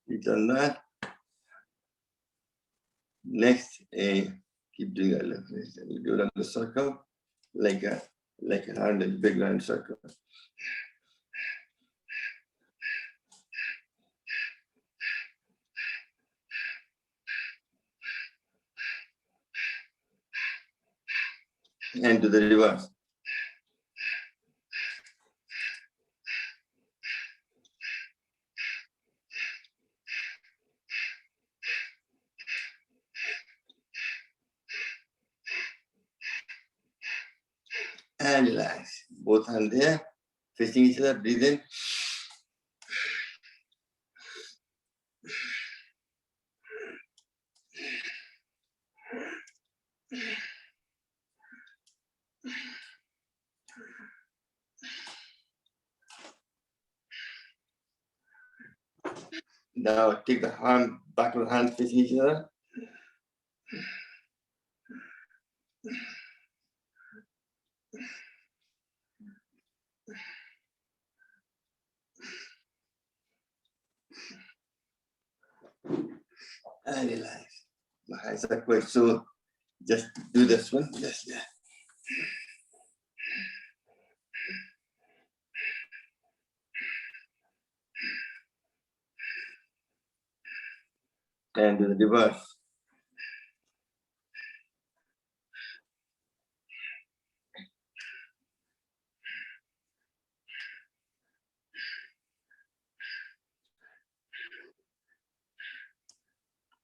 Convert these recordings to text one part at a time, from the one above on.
We've done that. Next, keep doing that. You do it on the circle, like a round, big round circle. And to the reverse. And relax. Both hands there, facing each other, breathe in. Now take the hand, back of the hand facing each other. And relax. My hands are quite so. Just do this one. Yes, yeah. And do the reverse.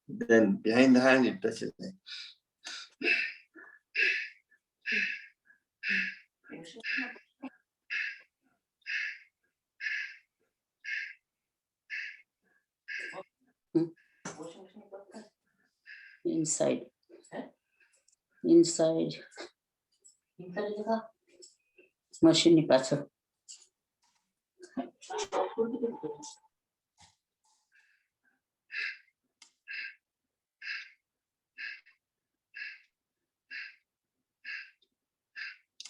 Then behind the hand, you touch it. Inside. Inside. Machine ni paso.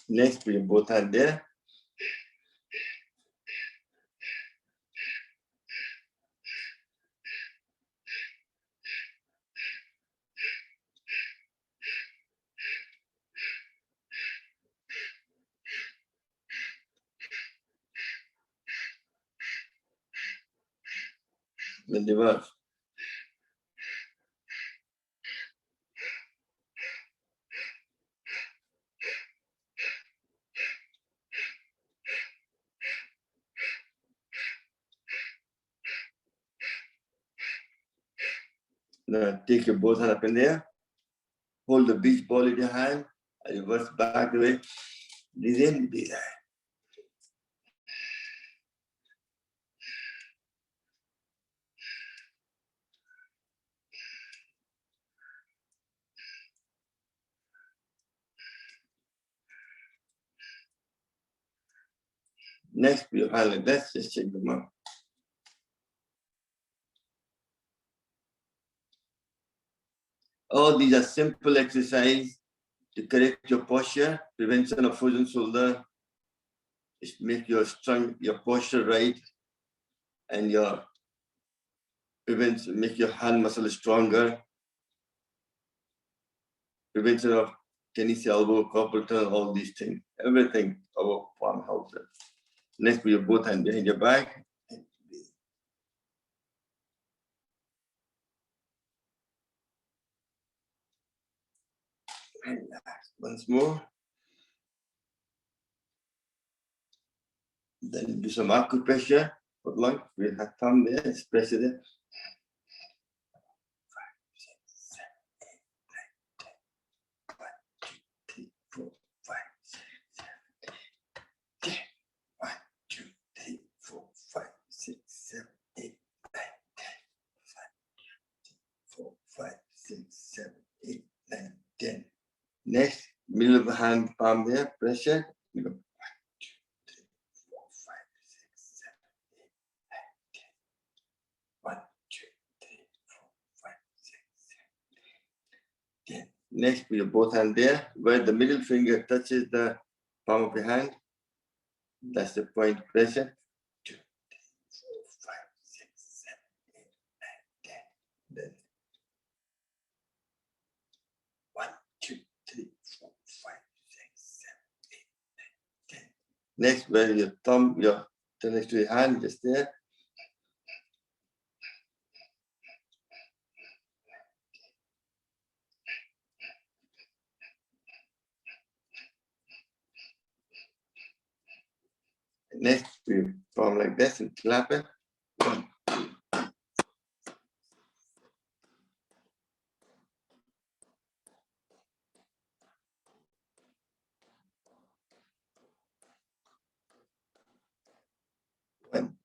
Next, bring both hands there. The reverse. Now take your both hands up in there. Hold the beach ball in your hand. And reverse back the way. Breathe in, breathe out. Next, put your hand like this. Just check them out. All these are simple exercises to correct your posture, prevention of frozen shoulder, make your posture right, and make your hand muscle stronger, prevention of tennis elbow, carpal tunnel, all these things, everything our palm helps us. Next, put your both hands behind your back. And relax once more. Then do some acupressure for lungs. We have thumb there, press it there. 5, 6, 7, 8, 9, 10. 1, 2, 3, 4, 5, 6, 7, 8, 10. 1, 2, 3, 4, 5, 6, 7, 8, 9, 10. 1, 2, 3, 4, 5, 6, 7, 8, 9, 10. Next, middle of the hand, palm there, pressure. You go 1, 2, 3, 4, 5, 6, 7, 8, 9, 10. 1, 2, 3, 4, 5, 6, 7, 8, 10. Next, put your both hands there, where the middle finger touches the palm of your hand. That's the point pressure. 2, 3, 4, 5, 6, 7, 8, Next, where your thumb, your next to your hand, just there. Next, we form like this and clap it. 1,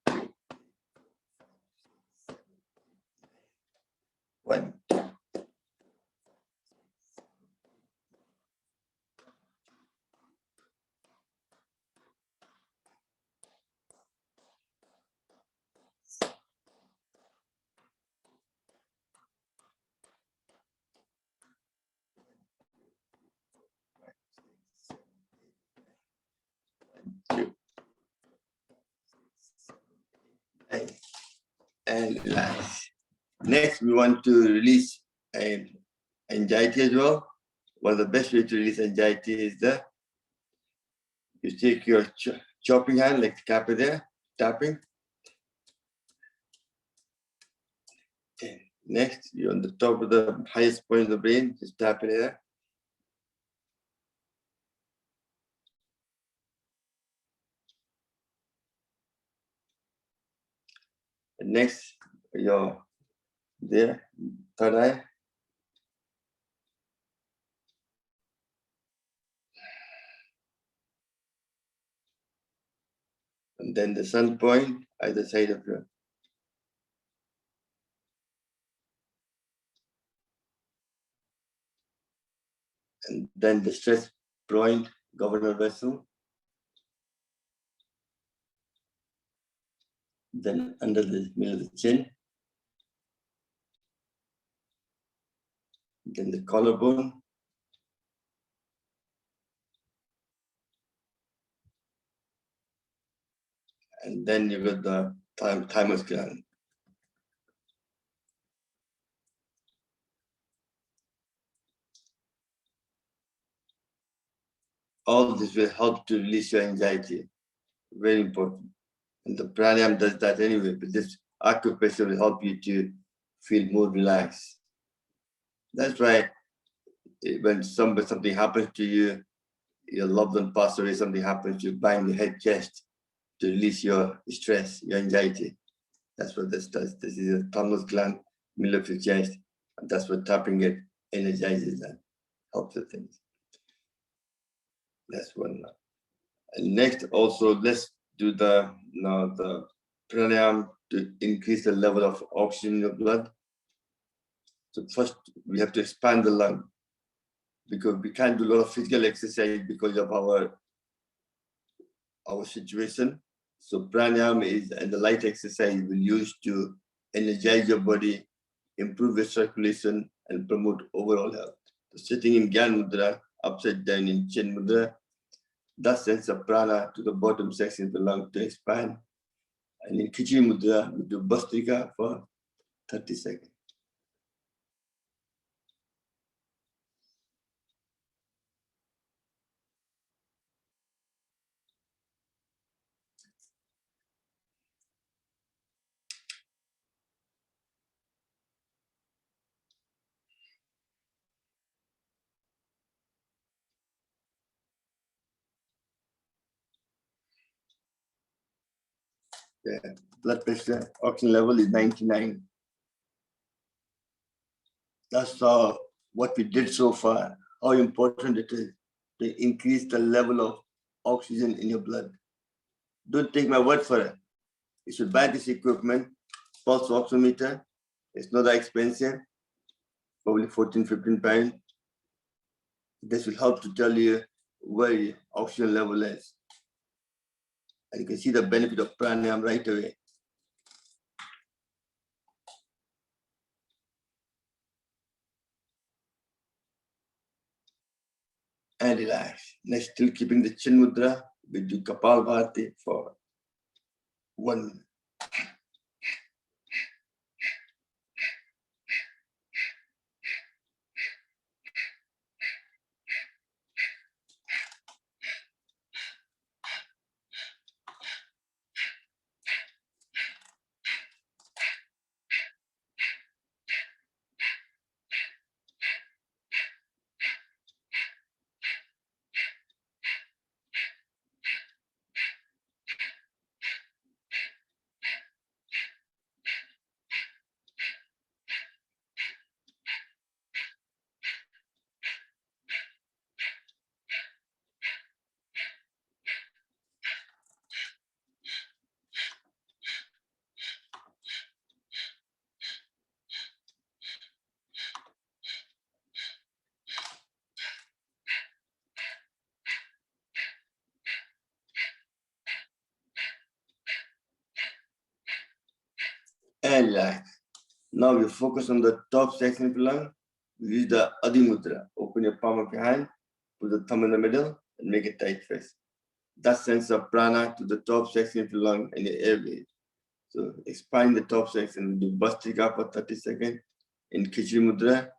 2. One, 1, 2. And relax. Next, we want to release anxiety as well. One of the best ways to release anxiety is you take your chopping hand, like the kappa there, tapping. And next, you're on the top of the highest point of the brain, just tap it there. And next, you're there, third eye. And then the sun point, either side of you. And then the stress point, governor vessel. Then under the middle of the chin. Then the collarbone. And then you got the thymus gland. All this will help to release your anxiety. Very important. And the pranayama does that anyway, but this acupressure will help you to feel more relaxed. That's why when something happens to you, your loved one passed away, something happens, you bang your head chest to release your stress, your anxiety. That's what this does. This is a thymus gland, middle of your chest, and that's what tapping it energizes and helps with things. That's one. And next, also, let's do the pranayama to increase the level of oxygen in your blood. So first, we have to expand the lung because we can't do a lot of physical exercise because of our situation. So pranayama is and the light exercise will use to energize your body, improve your circulation, and promote overall health. So sitting in Gyan Mudra, upside down in Chin Mudra, that sends the prana to the bottom section of the lung to expand. And in Khichdi Mudra, we do Bhastrika for 30 seconds. Yeah. Blood pressure, oxygen level is 99. That's what we did so far, how important it is to increase the level of oxygen in your blood. Don't take my word for it. You should buy this equipment, pulse oximeter. It's not that expensive, probably 14, 15 pounds. This will help to tell you where your oxygen level is. And you can see the benefit of pranayama right away. And relax. Next, still keeping the chin mudra, we do Kapalbhati for 1 minute. And relax. Now we focus on the top section of your lung. We use the Adi Mudra. Open your palm of your hand, put the thumb in the middle, and make a tight fist. That sends the prana to the top section of your lung and your airways. So expand the top section, do Bhastrika for 30 seconds in Khichdi Mudra.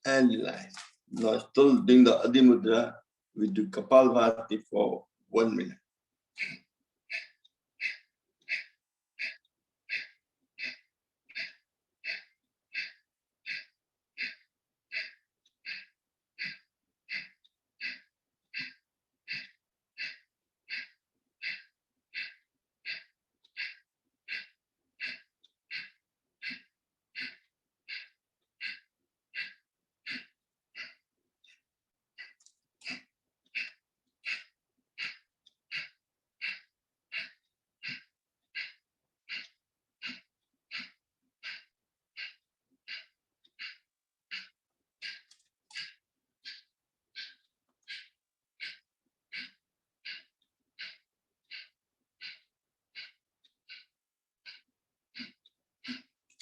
And relax. Now still doing the Adi Mudra, we do Kapalbhati for 1 minute.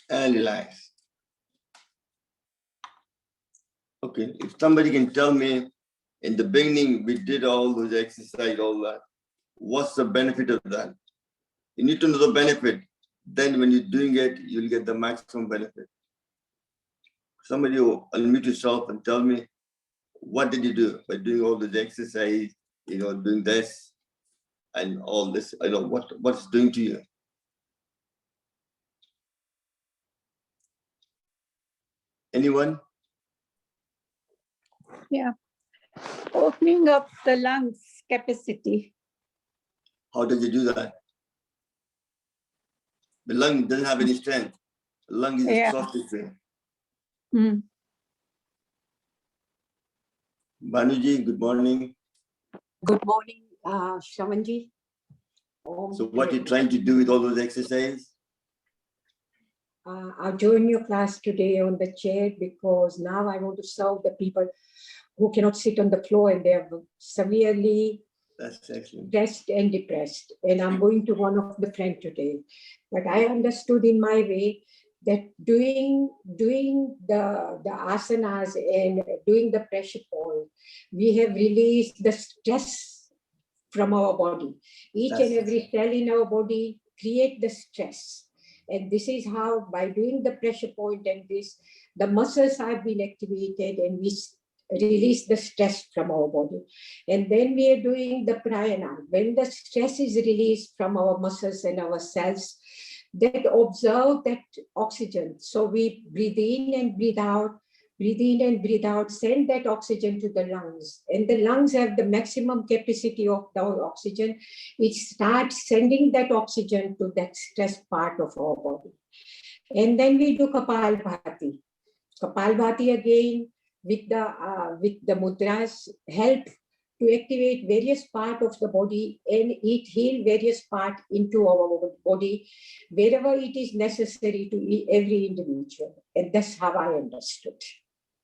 And relax. Okay, if somebody can tell me, in the beginning, we did all those exercise, all that. What's the benefit of that? You need to know the benefit. Then when you're doing it, you'll get the maximum benefit. Somebody will unmute yourself and tell me, what did you do by doing all this exercise, doing this and all this? I know what it's doing to you. Anyone? Yeah. Opening up the lungs capacity. How does it do that? The lung doesn't have any strength. The lung is Yeah. a soft tissue. Mm. Banuji, good morning. Good morning, Shamanji. So what you're trying to do with all those exercises? I'll join your class today on the chair because now I want to serve the people who cannot sit on the floor and they are severely That's excellent. stressed and depressed. And I'm going to one of the friends today. But I understood in my way that doing the asanas and doing the pressure point, we have released the stress from our body. Each and every cell in our body create the stress. And this is how, by doing the pressure point and this, the muscles have been activated and we release the stress from our body. And then we are doing the pranayama. When the stress is released from our muscles and our cells, that observe that oxygen. So we breathe in and breathe out, breathe in and breathe out, send that oxygen to the lungs. And the lungs have the maximum capacity of the oxygen. It starts sending that oxygen to that stress part of our body. And then we do Kapalbhati. Kapalbhati again with the mudras help to activate various parts of the body and it heal various parts into our body wherever it is necessary to every individual. And that's how I understood.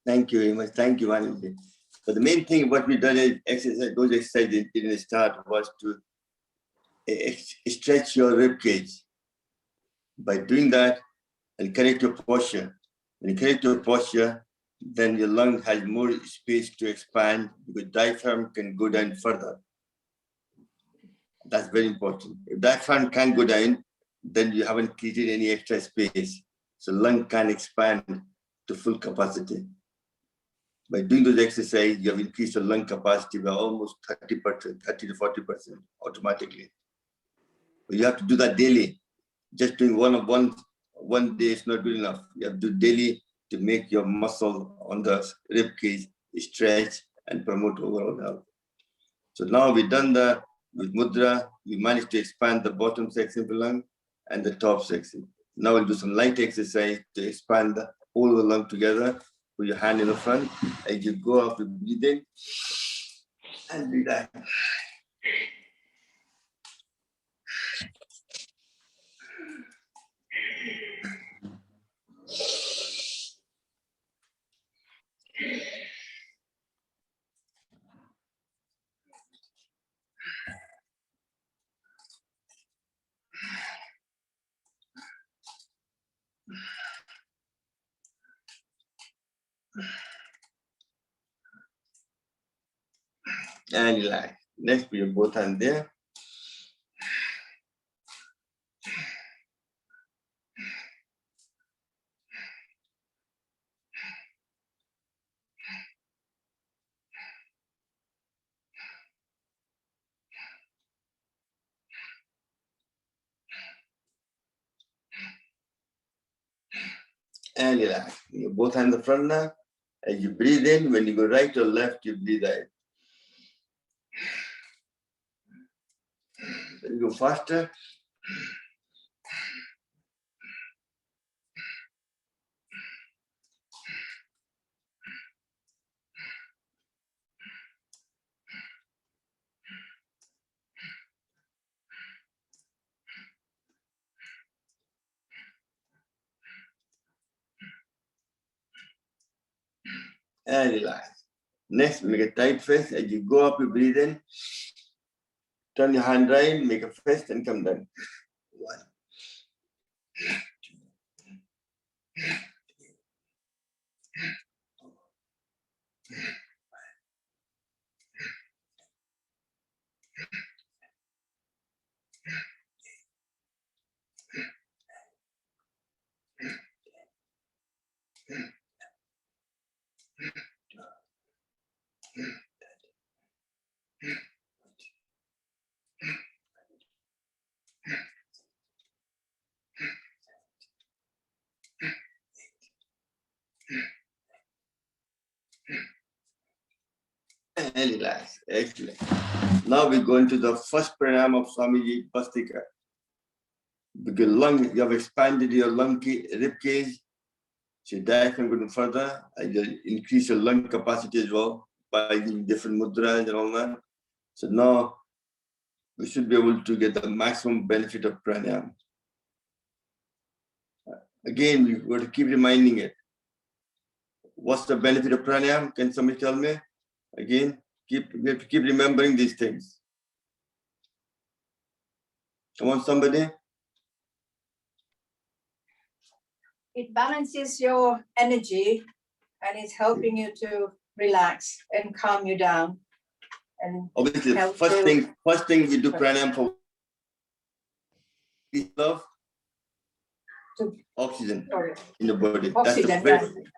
Thank you very much. Thank you, Vanuji. But the main thing what we done is exercise, those exercises in the start was to stretch your rib cage. By doing that and correct your posture. When you correct your posture, then your lung has more space to expand because diaphragm can go down further. That's very important. If diaphragm can't go down, then you haven't created any extra space. So lung can expand to full capacity. By doing those exercises, you have increased your lung capacity by almost 30%, 30 to 40% automatically. But you have to do that daily. Just doing one day is not good enough. You have to do daily to make your muscle on the rib cage stretch and promote overall health. So now we've done the with mudra, we managed to expand the bottom section of the lung and the top section. Now we'll do some light exercise to expand the whole of the lung together. Put your hand in the front as you go up, you breathe in and breathe out. And relax. Next, put your both hands there. And relax. You both hands in the front now. As you breathe in, when you go right or left, you breathe out. When you go faster, and relax. Next, make a tight fist. As you go up, you breathe in. Turn your hand right, make a fist and come down. 1, 2, and relax. Excellent. Now we go into the first pranayama of Swamiji Bhastika. Because lung, you have expanded your rib cage. So your diaphragm going further, and you increase your lung capacity as well by using different mudras and all that. So now we should be able to get the maximum benefit of pranayama. Again, we've got to keep reminding it. What's the benefit of pranayama? Can somebody tell me? Again, we have to keep remembering these things. Come on, somebody. It balances your energy and it's helping you to relax and calm you down. And Obviously, help first thing we do pranayama for love, oxygen in the body. Oxygen,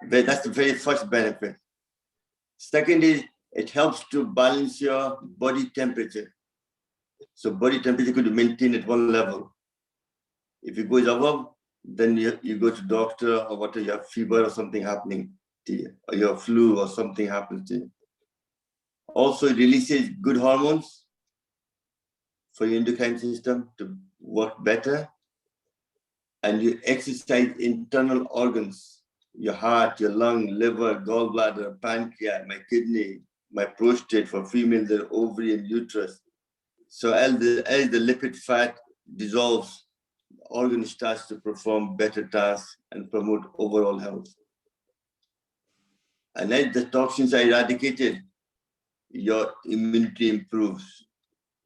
That's the very first benefit. Second is it helps to balance your body temperature. So body temperature could be maintained at one level. If it goes above, then you go to doctor or whatever, you have fever or something happening to you, or your flu or something happens to you. Also, it releases good hormones for your endocrine system to work better. And you exercise internal organs, your heart, your lung, liver, gallbladder, pancreas, my kidney, my prostate for females, the ovary and uterus. So as the lipid fat dissolves, the organ starts to perform better tasks and promote overall health. And as the toxins are eradicated, your immunity improves.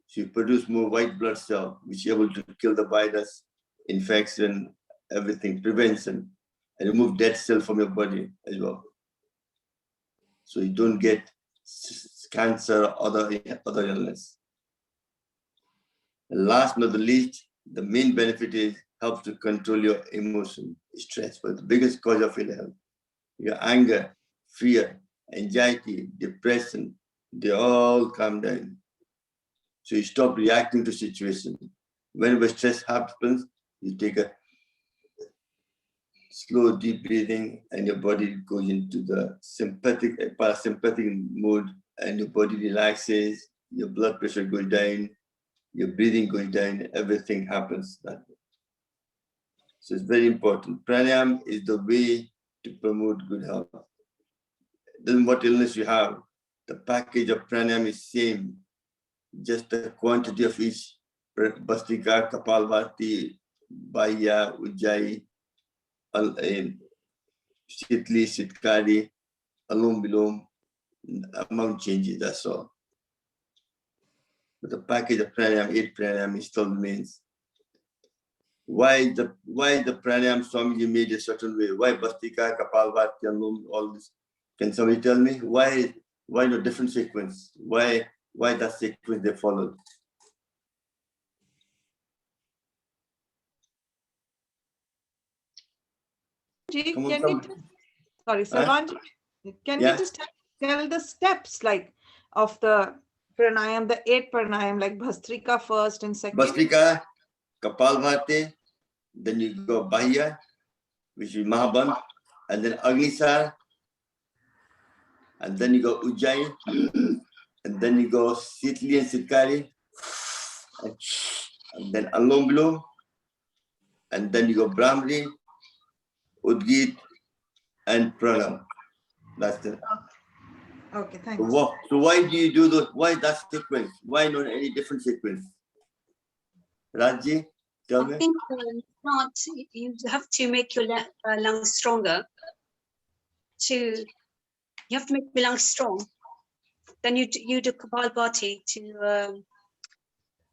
So you produce more white blood cells, which are able to kill the virus, infection, everything, prevention, and remove dead cells from your body as well. So you don't get cancer or other illness. And last but not the least, the main benefit is helps to control your emotion, stress, but the biggest cause of ill health. Your anger, fear, anxiety, depression, they all calm down. So you stop reacting to situations. Whenever stress happens, you take a slow, deep breathing, and your body goes into the parasympathetic mood, and your body relaxes, your blood pressure goes down, your breathing goes down, everything happens that way. So it's very important. Pranayam is the way to promote good health. Doesn't what illness you have, the package of pranayam is same, just the quantity of each, Bhastrika, Kapalbhati, Bahya, Ujjayi, Shitli, Shitkari, Alom Bilom, amount changes, that's all. But the package of pranayam, 8 pranayam, still remains. Why the pranayam Swamiji made a certain way? Why Bhastrika, Kapalbhati, Alom, all this? Can somebody tell me why no different sequence? Why that sequence they followed? Can Come on, we just, sorry, Sarvanji, can Yeah. we just tell the steps like of the pranayam, the 8 pranayam, like Bhastrika first and second? Bhastrika, Kapalbhati, then you go Bahya, which is Mahaband, and then Agnisar, and then you go Ujjayi, and then you go Sitli and Sitkari, and then Alom Bilom, and then you go Brahmari, Udgit, and Pranam. That's it. Okay, thanks. So why do you do those? Why that sequence? Why not any different sequence? Raji, tell I me. think not, you have to make your lungs stronger. You have to make your lungs strong. Then you do Kapalbhati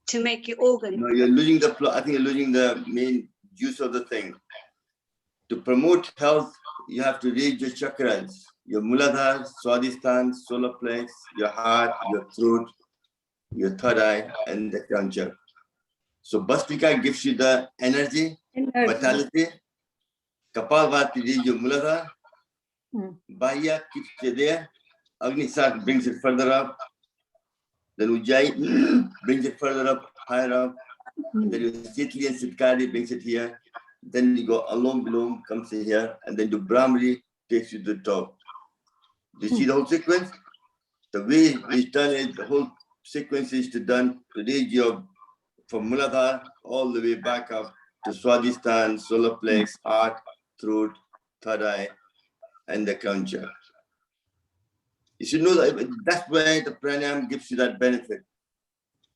to make your organ. No, you're losing the plot. I think you're losing the main juice of the thing. To promote health, you have to raise your chakras, your Muladhara, Swadhisthana, solar plex, your heart, your throat, your third eye, and the crown chakra. So Bhastrika gives you the energy, vitality. Kapalbhati raises your Muladhara. Bahya keeps you there. Agnisar brings it further up. Then Ujjayi brings it further up, higher up. And then you Sitli and Sitkari brings it here. Then you go Alom Bilom comes in here, and then the Brahmari takes you to the top. Do you see the whole sequence? The way it's done it, the whole sequence is done to raise your from Muladhara all the way back up to Swadhisthana, solar plex, heart, throat, third eye, and the crown chakra. You should know that that's why the pranayam gives you that benefit,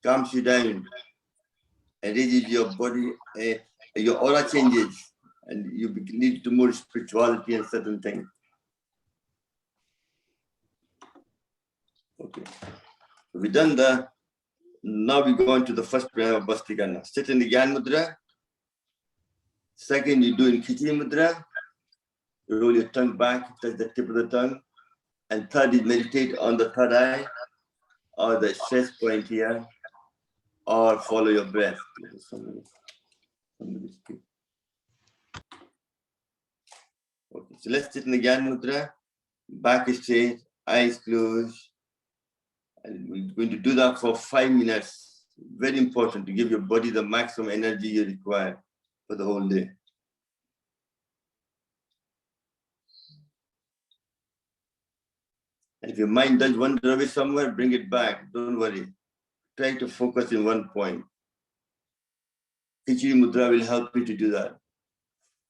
calms you down, and raises your body, your aura changes, and you need to more spirituality and certain things. Okay, so we've done the. Now we go into the first pranayam of Bhastrika. Sit in the Gyan Mudra. Second, you do in Khichdi Mudra. You roll your tongue back, touch the tip of the tongue. And third is meditate on the third eye or the stress point here, or follow your breath. Somebody speak. Okay, so let's sit in the Gyan Mudra. Back is straight, eyes closed. And we're going to do that for 5 minutes. Very important to give your body the maximum energy you require for the whole day. And if your mind does wander away somewhere, bring it back. Don't worry. Try to focus in one point. Khichdi Mudra will help you to do that.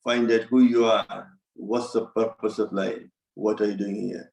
Find out who you are. What's the purpose of life? What are you doing here?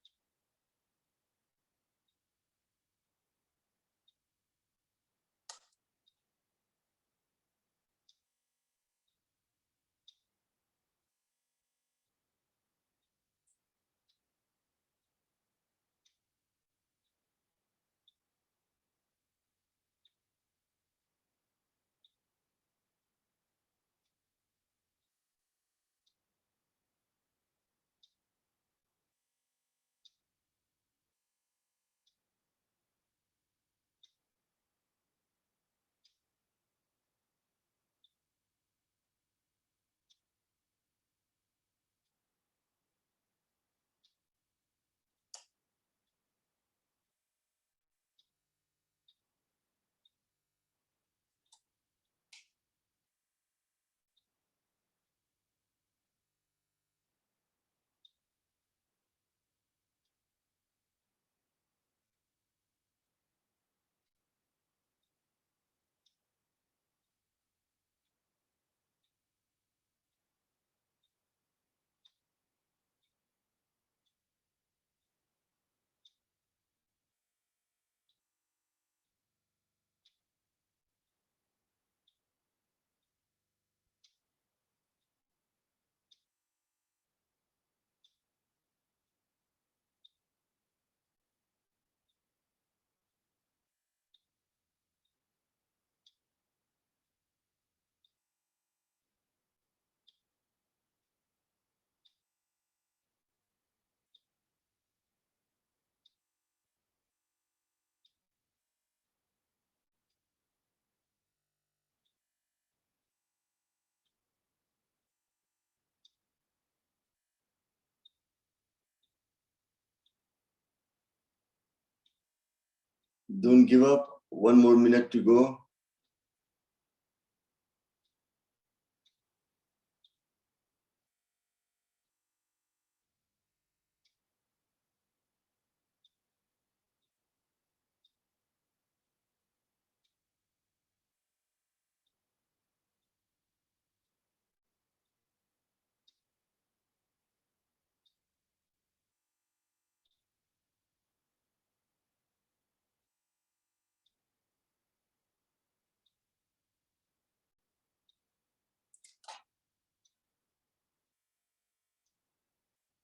Don't give up. 1 more minute to go.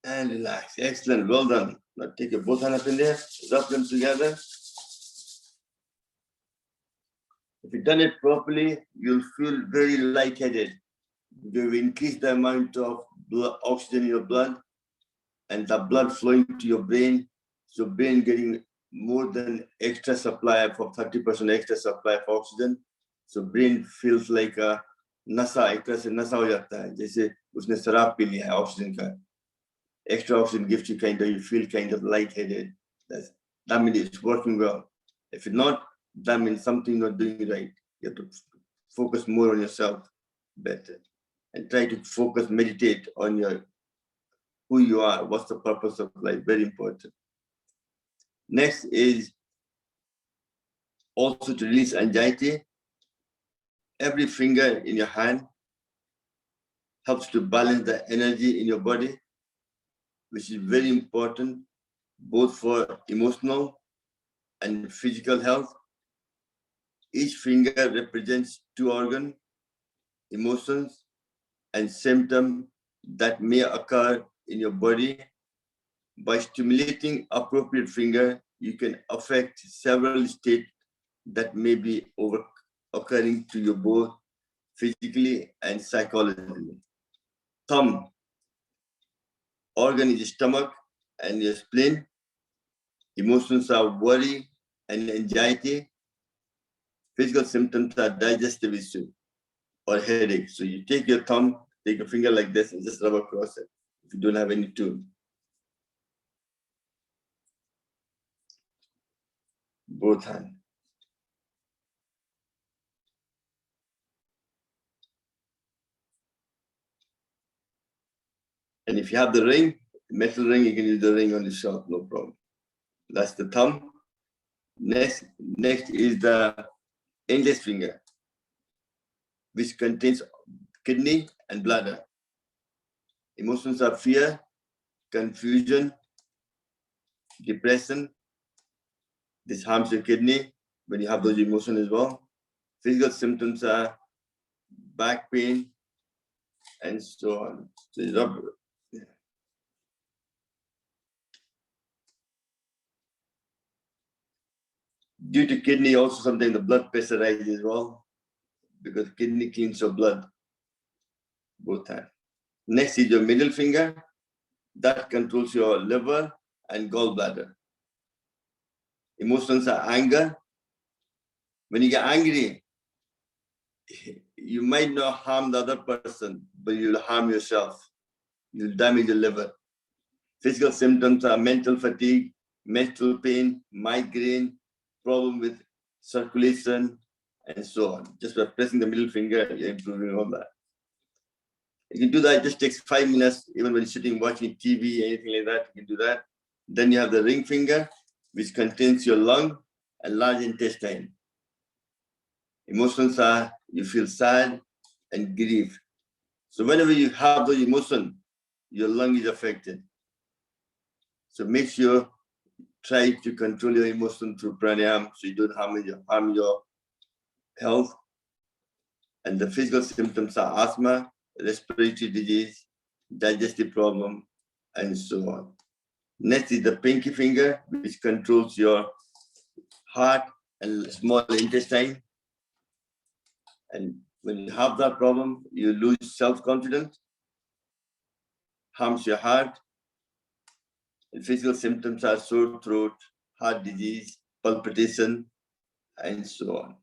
And relax. Excellent. Well done. Now take your both hands up in there, rub them together. If you've done it properly, you'll feel very lightheaded. You've increased the amount of blood, oxygen in your blood, and the blood flowing to your brain. So brain getting more than extra supply for 30% extra supply of oxygen. So brain feels like a नशा, एक तरह से नशा हो जाता है, जैसे उसने शराब पी लिया है ऑक्सीजन का. Extra oxygen gives you you feel kind of lightheaded. That means it's working well. If it's not, that means something not doing right. You have to focus more on yourself better and try to focus, meditate on who you are, what's the purpose of life, very important. Next is also to release anxiety. Every finger in your hand helps to balance the energy in your body, which is very important, both for emotional and physical health. Each finger represents 2 organs, emotions, and symptoms that may occur in your body. By stimulating appropriate finger, you can affect several states that may be occurring to you both physically and psychologically. Thumb organ is stomach and your spleen. Emotions are worry and anxiety. Physical symptoms are digestive issue or headache. So you take your thumb, take a finger like this and just rub across it if you don't have any tool. Both hands. And if you have the ring, metal ring, you can use the ring on the shelf, no problem. That's the thumb. Next is the index finger, which contains kidney and bladder. Emotions are fear, confusion, depression. This harms your kidney when you have those emotions as well. Physical symptoms are back pain and so on. So you rub. Due to kidney, also sometimes the blood pressure rises as well, because kidney cleans your blood, both hands. Next is your middle finger, that controls your liver and gallbladder. Emotions are anger. When you get angry, you might not harm the other person, but you'll harm yourself. You'll damage your liver. Physical symptoms are mental fatigue, mental pain, migraine, problem with circulation, and so on. Just by pressing the middle finger, you're improving all that. You can do that, it just takes 5 minutes, even when you're sitting watching TV, anything like that, you can do that. Then you have the ring finger, which contains your lung and large intestine. Emotions are, you feel sad and grief. So whenever you have those emotions, your lung is affected. So make sure, try to control your emotion through pranayama so you don't harm your health. And the physical symptoms are asthma, respiratory disease, digestive problem, and so on. Next is the pinky finger, which controls your heart and small intestine. And when you have that problem, you lose self-confidence, harms your heart, and physical symptoms are sore throat, heart disease, palpitation, and so on.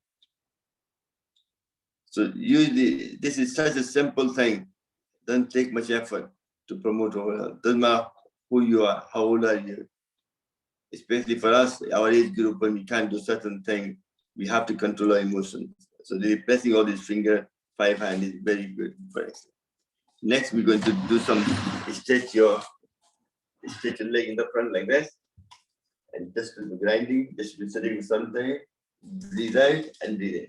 So usually, this is such a simple thing. Doesn't take much effort to promote overall. Doesn't matter who you are, how old are you. especially for us, our age group, when we can't do certain things, we have to control our emotions. So the pressing all these finger, 5 hand is very good for us. Next, we're going to do some stretch your leg in the front like this. And just do the grinding, just be sitting something, breathe out and breathe in.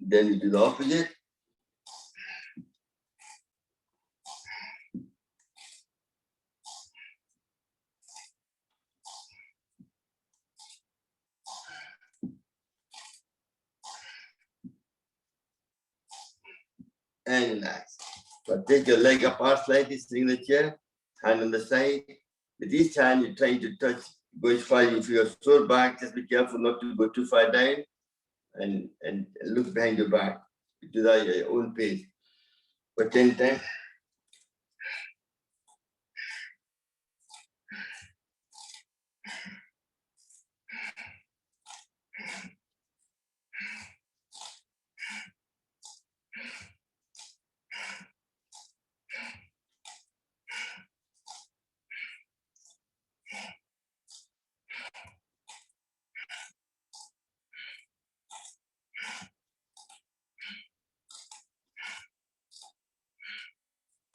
Then we do the opposite. And relax. But take your leg apart slightly, sitting in the chair, hand on the side. With each hand, you're trying to touch, go as far. If you're sore back, just be careful not to go too far down and look behind your back. Do that at your own pace. For 10 times.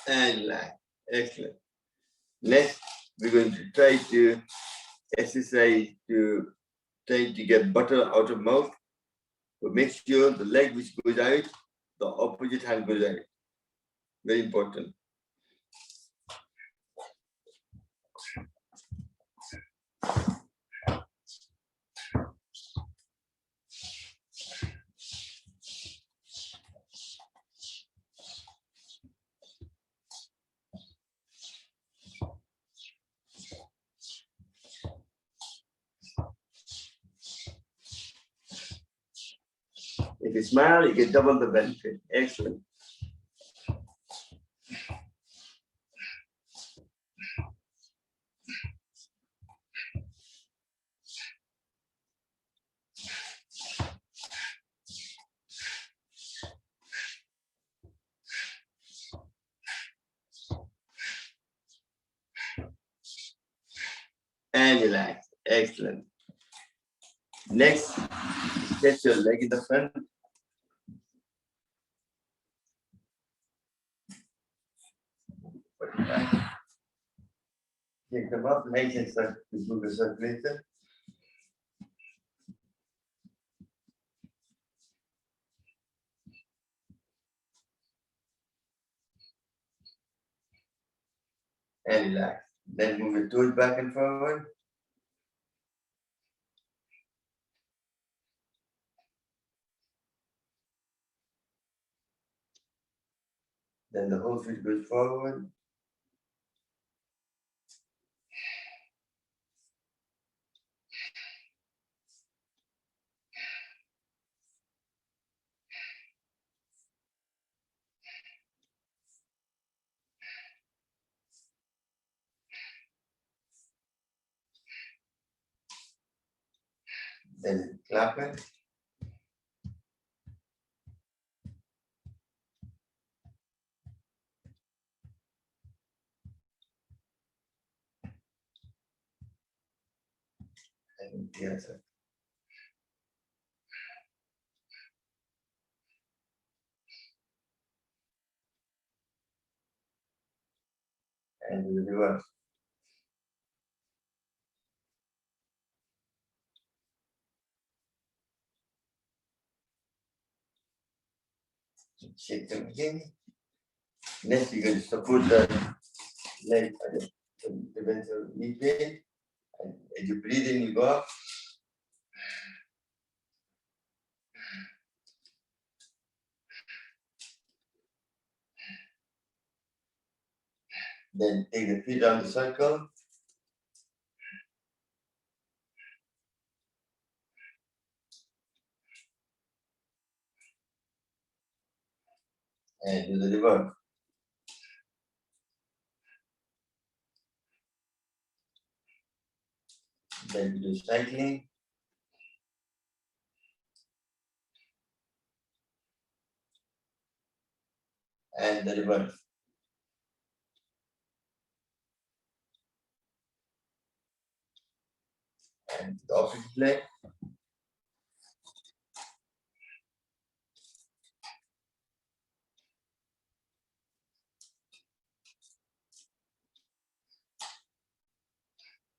And relax. Excellent. Next, we're going to try to exercise to try to get butter out of mouth. But make sure the leg which goes out, the opposite hand goes out. Very important. If you smile, you get double the benefit. Excellent. And relax. Excellent. Next, stretch your leg in the front. Take them up, nice and improve the circulation. And relax. Then move your toes back and forward. Then the whole foot goes forward. Then clap it. And the other side. And the reverse. Shake them again. Next, you're going to support the leg at the ventral knee pain. And as you breathe in, you go up. Then take the feet down the circle. And do the reverse. Then we do cycling. And the reverse. And the opposite leg.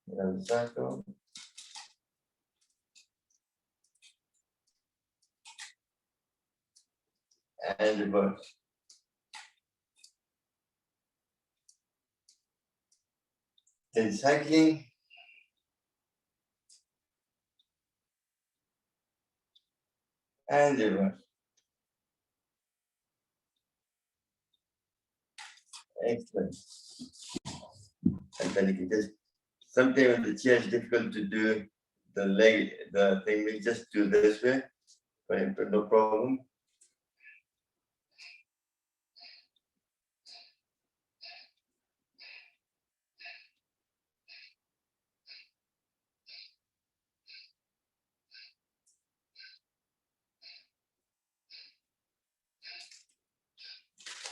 Another circle. And reverse. Then cycling. And reverse. Excellent. And then you can just, sometimes when the chair is difficult to do the leg, the thing, we just do this way, but no problem.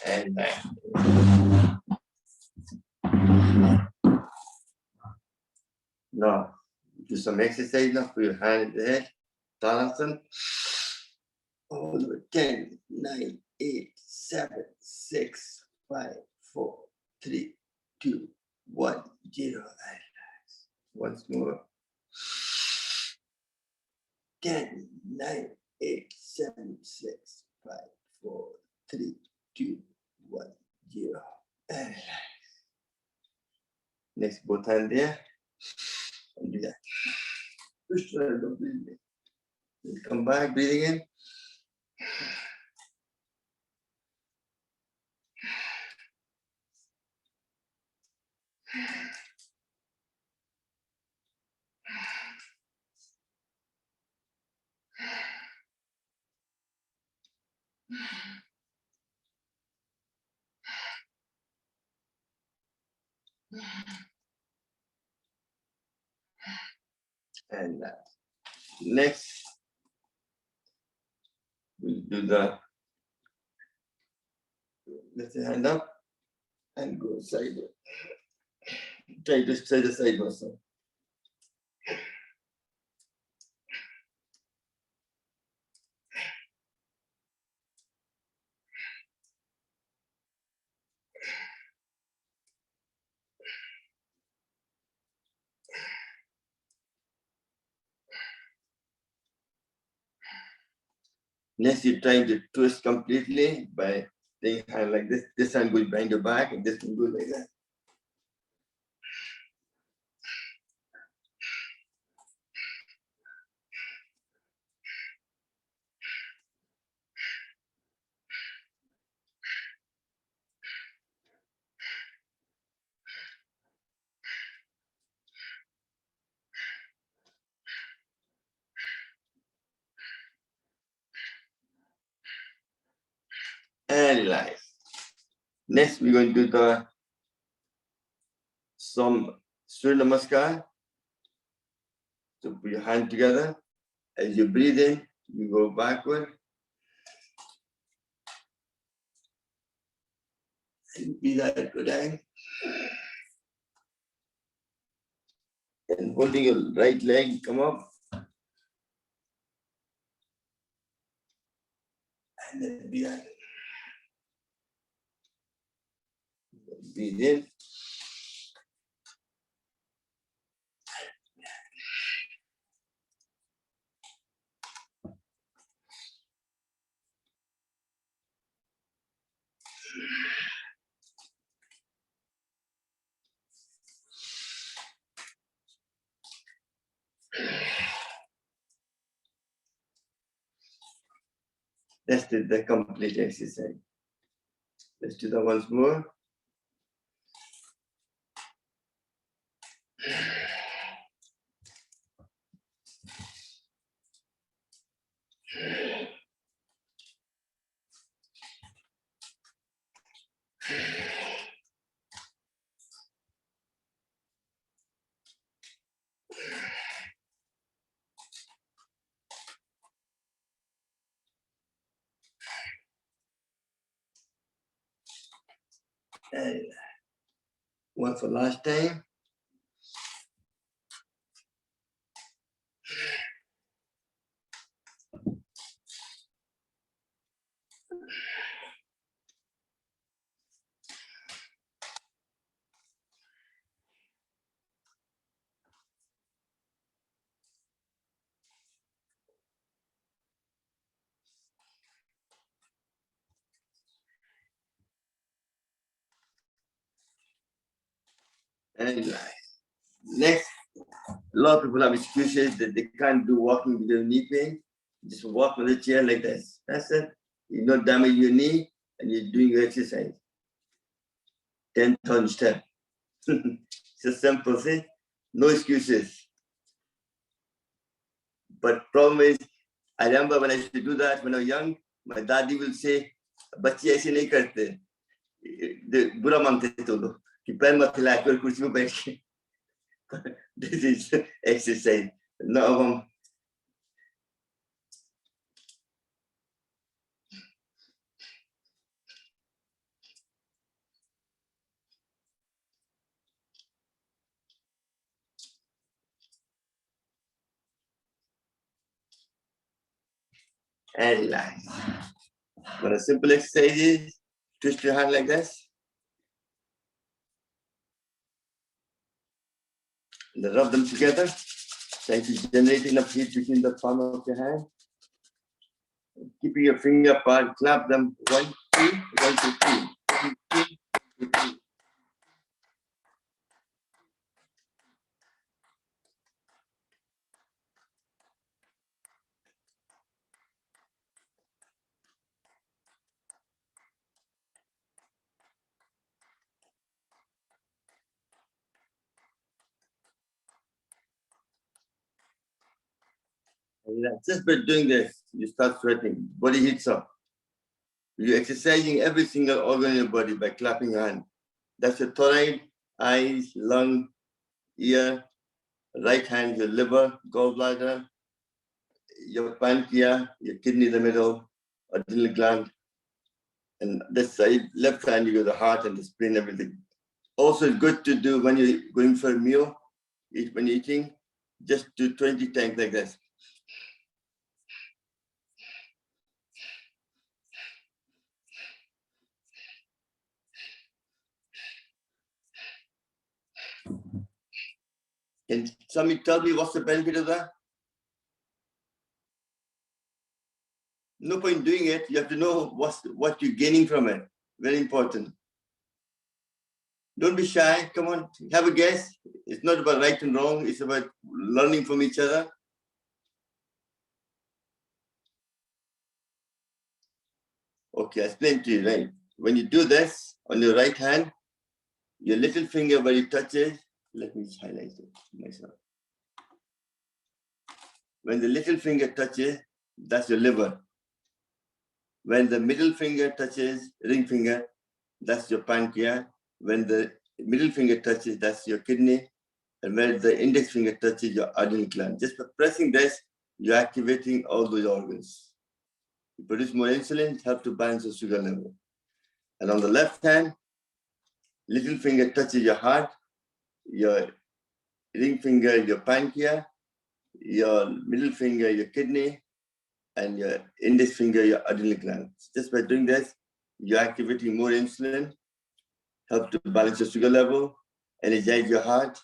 And back. Now, do some exercise now, put your hand in the head, Tadasana. All the way, 10, 9, 8, 7, 6, 5, 4, 3, 2, 1, 0, and relax. Once more. 10, 9, 8, 7, 6, 5, 4, 3, 2, 1, 0, and relax. Next, both hand there. And do that. Push to the breathing. Come back, breathing in. And next, we'll do the, lift the hand up and go sideways. Try to stay the side also. Next, you're trying to twist completely by taking hand like this. This hand goes behind your back, and this one goes like that. And relax. Next, we're going to do some Surya Namaskar. So put your hand together. As you breathe in, you go backward. And breathe out, go down. And holding your right leg, come up. And then breathe out. Breathe in. That's the complete exercise. Let's do that once more. And one for last time. And next, a lot of people have excuses that they can't do walking with their knee pain. Just walk on the chair like this. That's it. You don't damage your knee and you're doing your exercise. 10,000 steps. It's a simple thing. No excuses. But problem is, I remember when I used to do that when I was young, my daddy will say, बच्चे ऐसे नहीं करते. बुरा मानते थे तो लोग कि पैर मत हिला कर कुर्सी में बैठ के. This is exercise. No, and relax. But a simple exercise is twist your hand like this. And rub them together. Try to generate enough heat between the palm of your hand. Keeping your finger apart, clap them 1, 2, 1, 2, 3. 1, 2, 3. Just by doing this, you start sweating, body heats up. You're exercising every single organ in your body by clapping your hand. That's your thyroid, eyes, lung, ear, right hand, your liver, gallbladder, your pancreas, your kidney in the middle, adrenal gland. And this side, left hand, you got the heart and the spleen, everything. Also good to do when you're going for a meal, when eating, just do 20 times like this. Can somebody tell me what's the benefit of that? No point doing it. You have to know what you're gaining from it. Very important. Don't be shy. Come on, have a guess. It's not about right and wrong. It's about learning from each other. Okay, I explain to you, right? When you do this on your right hand, your little finger where it touches, let me highlight it myself. When the little finger touches, that's your liver. When the middle finger touches, ring finger, that's your pancreas. When the middle finger touches, that's your kidney. And when the index finger touches, your adrenal gland. Just by pressing this, you're activating all those organs. You produce more insulin, help to balance the sugar level. And on the left hand, little finger touches your heart, your ring finger, your pancreas, your middle finger, your kidney, and your index finger, your adrenal gland. Just by doing this, you're activating more insulin, help to balance your sugar level, energize your heart,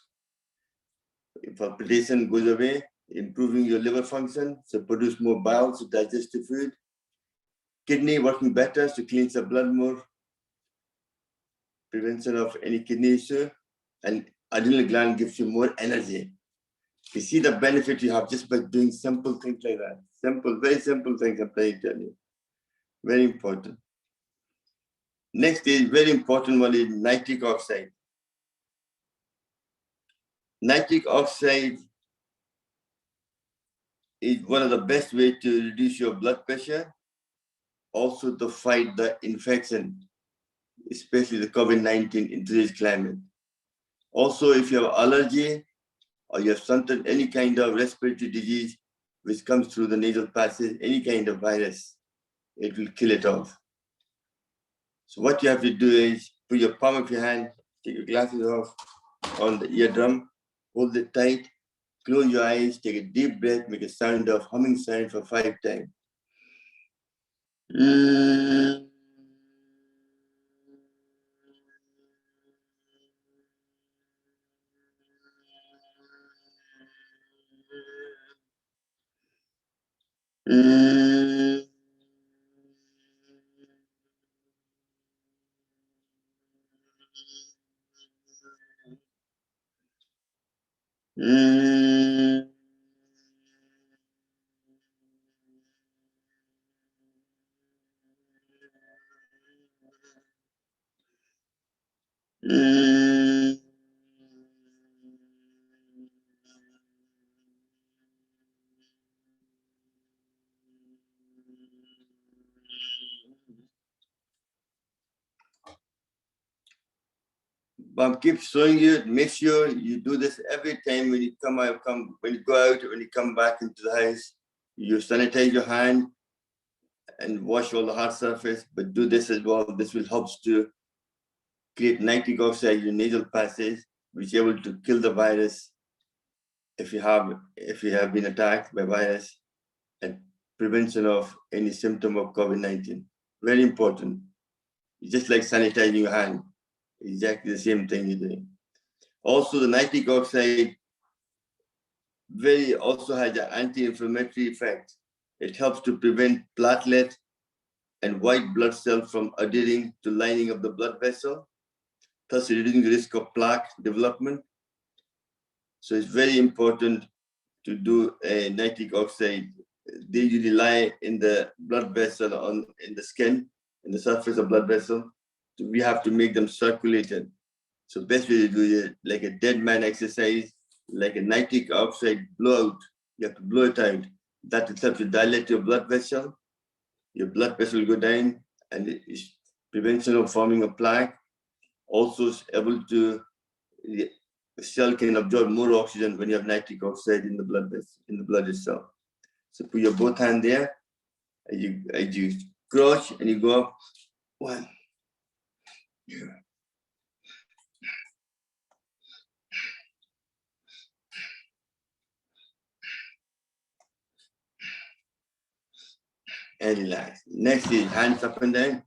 palpitation goes away, improving your liver function, so produce more bile to digest the food. Kidney working better to cleanse the blood more, prevention of any kidney issue, and adrenal gland gives you more energy. You see the benefit you have just by doing simple things like that. Simple, very simple things I'm trying to tell you. Very important. Next is very important one is nitric oxide. Nitric oxide is one of the best ways to reduce your blood pressure, also to fight the infection, especially the COVID-19 in today's climate. Also, if you have allergy or you have something, any kind of respiratory disease which comes through the nasal passage, any kind of virus, it will kill it off. So what you have to do is Put your palm of your hand, take your glasses off on the eardrum, hold it tight, close your eyes, take a deep breath, make a sound of humming sound for 5 times. But keep showing you, make sure you do this every time when you when you go out, when you come back into the house, you sanitize your hand and wash all the hard surface, but do this as well. This will help to create nitric oxide in your nasal passage, which is able to kill the virus if you have been attacked by virus, and prevention of any symptom of COVID-19. Very important. It's just like sanitizing your hand. Exactly the same thing you're doing. Also, the nitric oxide also has an anti-inflammatory effect. It helps to prevent platelet and white blood cells from adhering to lining of the blood vessel, thus reducing the risk of plaque development. So it's very important to do a nitric oxide. They usually lie in the blood vessel in the skin, in the surface of blood vessel. So we have to make them circulated. So best way to do it, like a dead man exercise, like a nitric oxide blowout. You have to blow it out. That itself to dilate your blood vessel. Your blood vessel will go down, and it's prevention of forming a plaque. Also, is able to the cell can absorb more oxygen when you have nitric oxide in the blood vessel, in the blood itself. So put your both hand there, as you crouch and you go up. 1, 2. And relax. Next is hands up and down.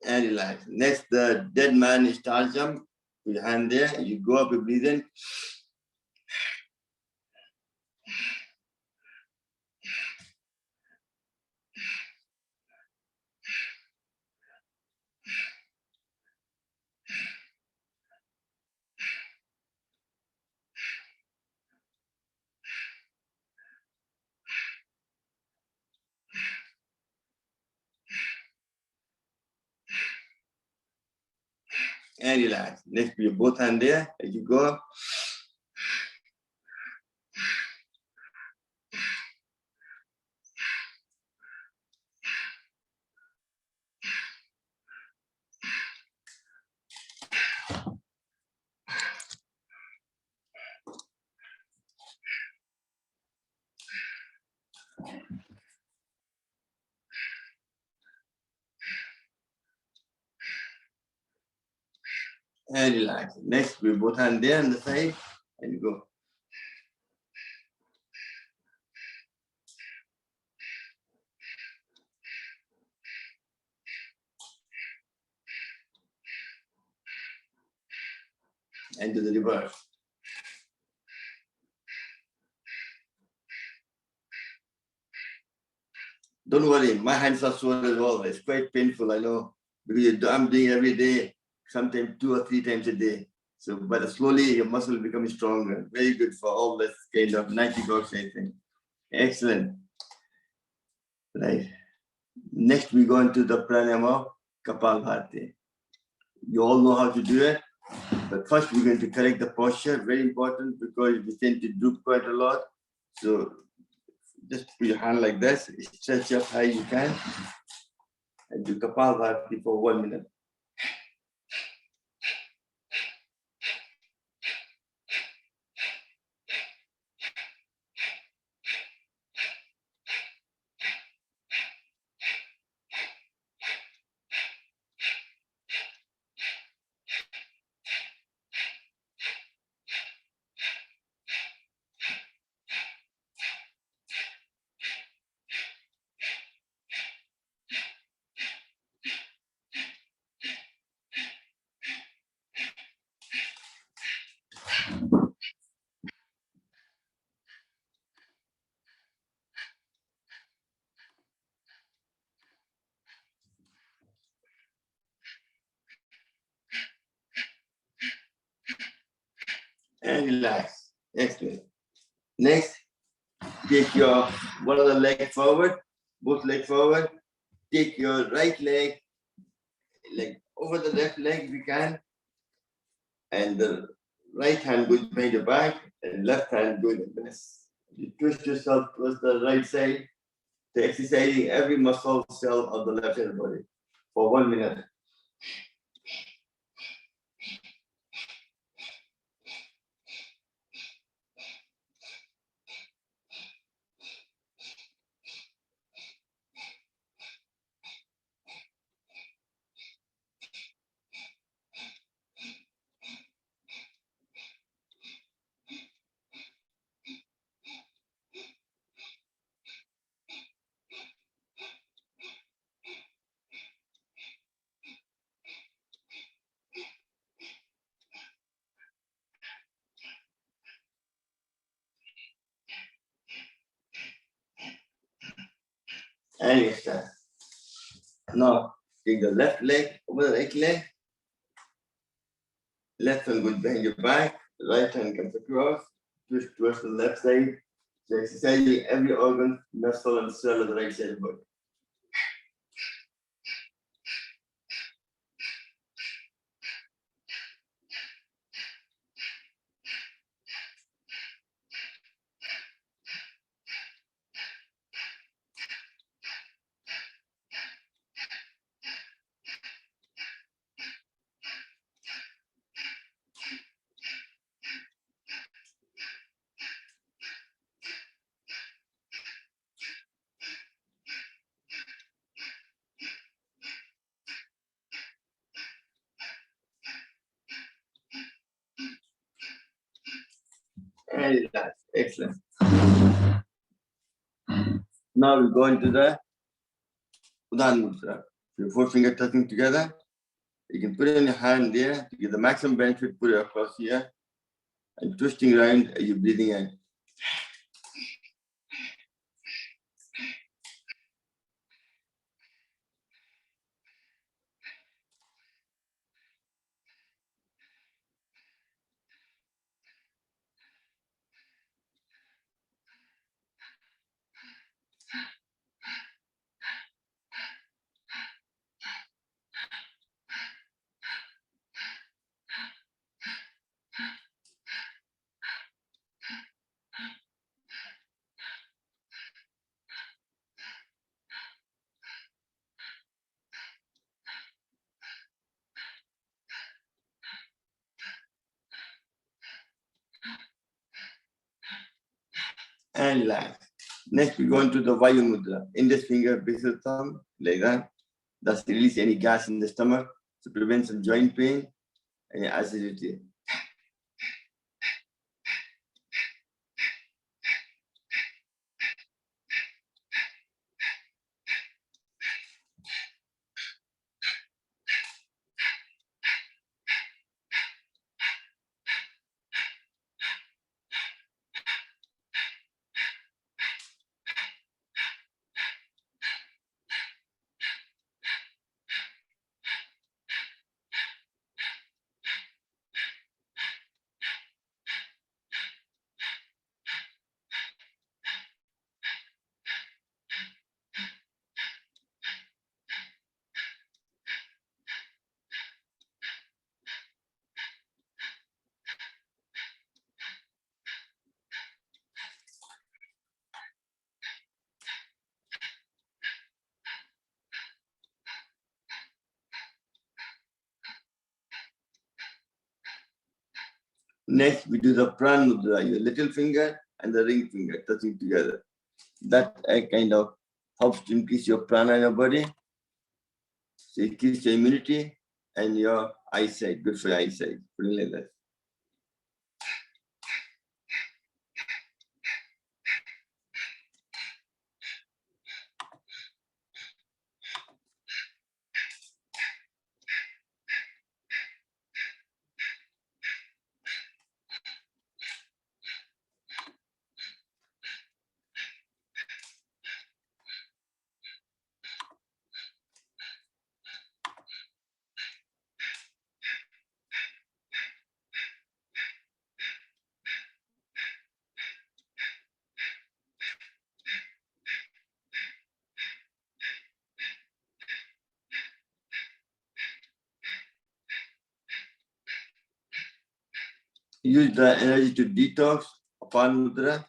And relax. Next, the dead man is star jump. Put your hand there. You go up, you breathe in. And relax. Next, put your both hand there as you go up. And relax. Next, put your both hand there on the side and you go. And do the reverse. Don't worry, my hands are sore as well. It's quite painful, I know, because I'm doing it every day, sometimes 2 or 3 times a day. So, but slowly your muscle will become stronger. Very good for all this kind of nitric oxide thing. Excellent. Right. Next, we go into the pranayama Kapalbhati. You all know how to do it. But first, we're going to correct the posture. Very important because we tend to droop quite a lot. So just put your hand like this, stretch up high you can, and do Kapalbhati for 1 minute. And relax. Excellent. Next, take your one of the leg forward, both legs forward. Take your right leg over the left leg if you can, and the right hand goes behind your back, and left hand goes like this. You twist yourself towards the right side, to exercising every muscle cell of the left hand body for 1 minute. And you start. Now, take the left leg over the right leg. Left hand goes behind your back, right hand comes across, twist towards the left side. So exercising every organ, muscle, and cell of the right side of the body. And relax. Excellent. Now we go into the Udan Mudra. Your 4 fingers touching together. You can put it in your hand there to get the maximum benefit, put it across here, and twisting around as you're breathing in. And relax. Next, we go into the Vayu Mudra. Index finger, base of thumb, like that. Thus, release any gas in the stomach to prevent some joint pain and acidity. Next, we do the pran mudra, your little finger and the ring finger touching together. That kind of helps to increase your prana in your body. So it keeps your immunity and your eyesight, good for your eyesight. Putting like that. Use the energy to detox upon mudra,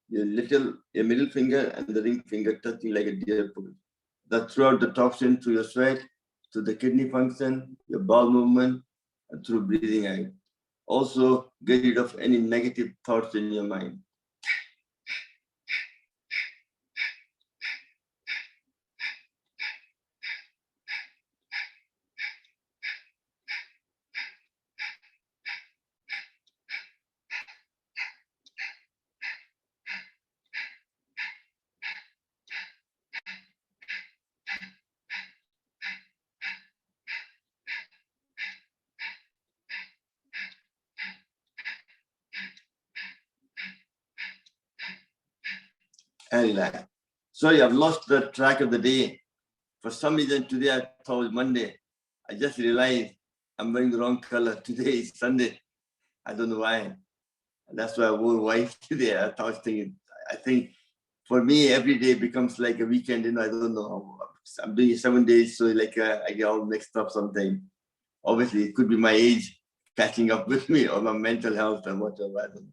your middle finger and the ring finger touching like a deer pool. That throughout the toxin through your sweat, through the kidney function, your bowel movement, and through breathing out. Also, get rid of any negative thoughts in your mind. And relax. Sorry, I've lost the track of the day. For some reason, today I thought it was Monday. I just realized I'm wearing the wrong color. Today is Sunday. I don't know why. And that's why I wore white today. I think for me, every day becomes like a weekend. I don't know. I'm doing 7 days, so like I get all mixed up sometimes. Obviously, it could be my age catching up with me or my mental health and whatever. I don't know.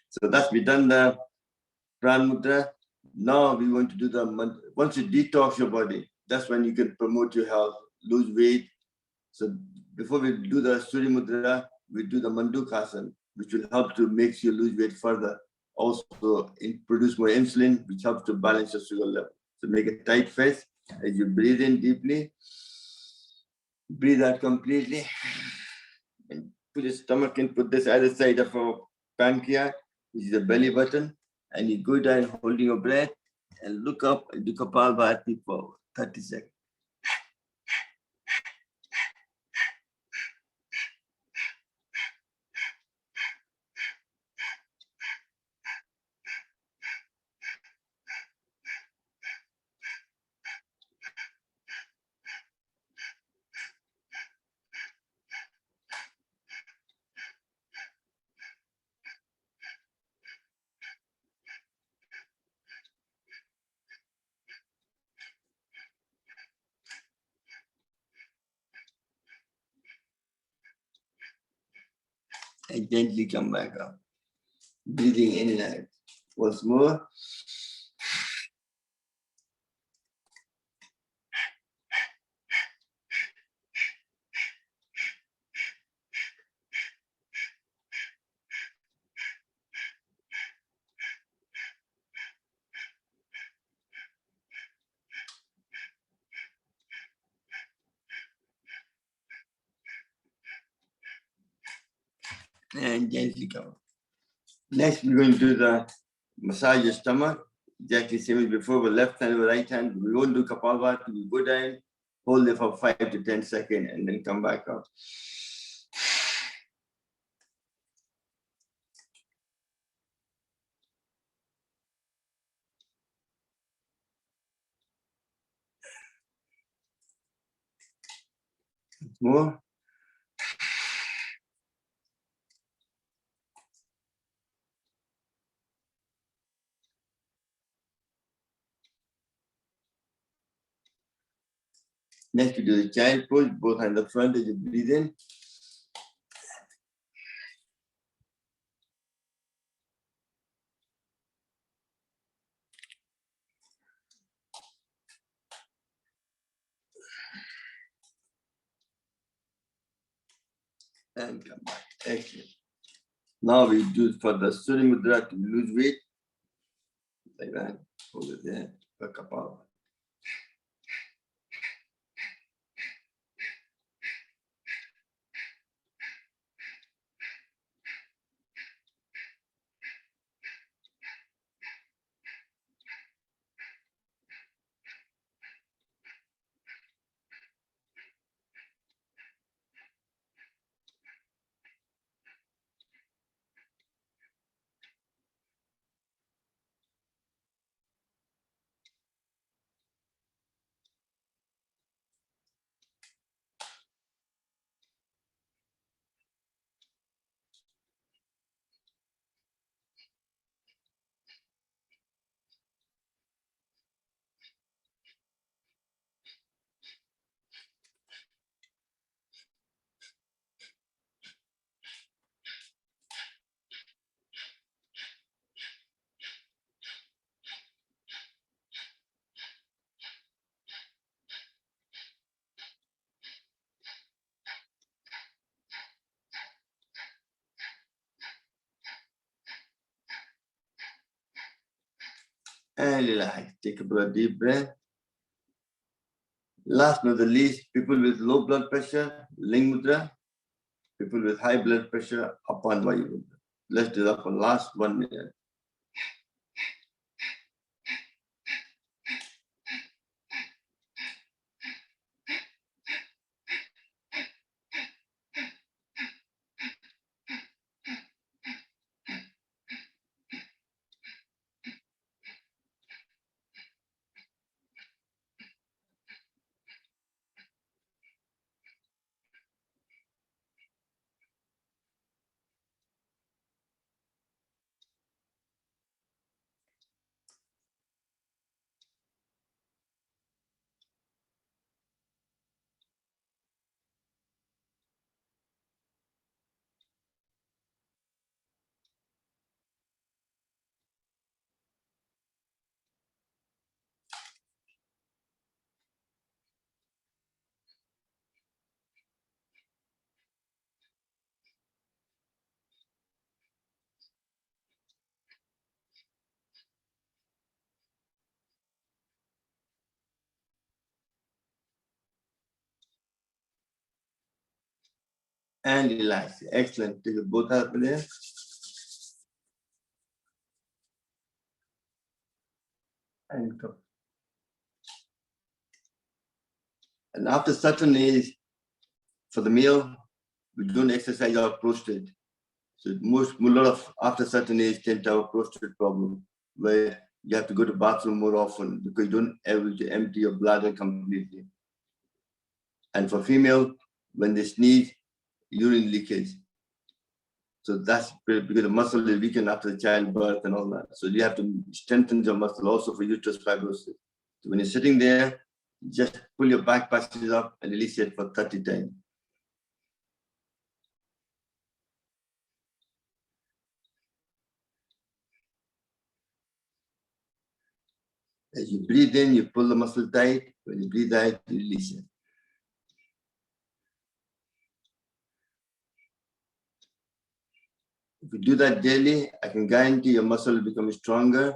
So that's we done the pran mudra. Now we want to do the once you detox your body, that's when you can promote your health, lose weight. So before we do the Surya Mudra, we do the Mandukasana, which will help to make you lose weight further. Also, produce more insulin, which helps to balance your sugar level. So make a tight fist as you breathe in deeply, breathe out completely, and put your stomach in, put this other side of our pancreas, which is the belly button, and you go down holding your breath and look up and do Kapalbhati for 30 seconds. And gently come back up. Breathing in and out. Once more. And gently come up. Next, we're going to do the massage your stomach. Exactly same as before, with left hand or right hand. We won't do Kapalbhati. We go down, hold it for 5 to 10 seconds, and then come back up. More. Next, we do the child pose, both hands up front as you breathe in. And come back. Excellent. Now we do for the Surya Mudra to lose weight. Like that. Hold it there. For Kapala. And relax. Take a deep breath. Last but not the least, people with low blood pressure, Ling Mudra. People with high blood pressure, Apan Vayu Mudra. Let's do that for last 1 minute. And relax. Excellent. Take both hands there. And go. And after certain age, for the meal, we don't exercise our prostate. So a lot of after certain age tend to have a prostate problem where you have to go to the bathroom more often because you don't able to empty your bladder completely. And for female, when they sneeze, urine leakage. So that's because the muscle is weakened after childbirth and all that. So you have to strengthen your muscle also for uterus fibrosis. So when you're sitting there, just pull your back passages up and release it for 30 times. As you breathe in, you pull the muscle tight. When you breathe out, you release it. If you do that daily, I can guarantee your muscle will become stronger.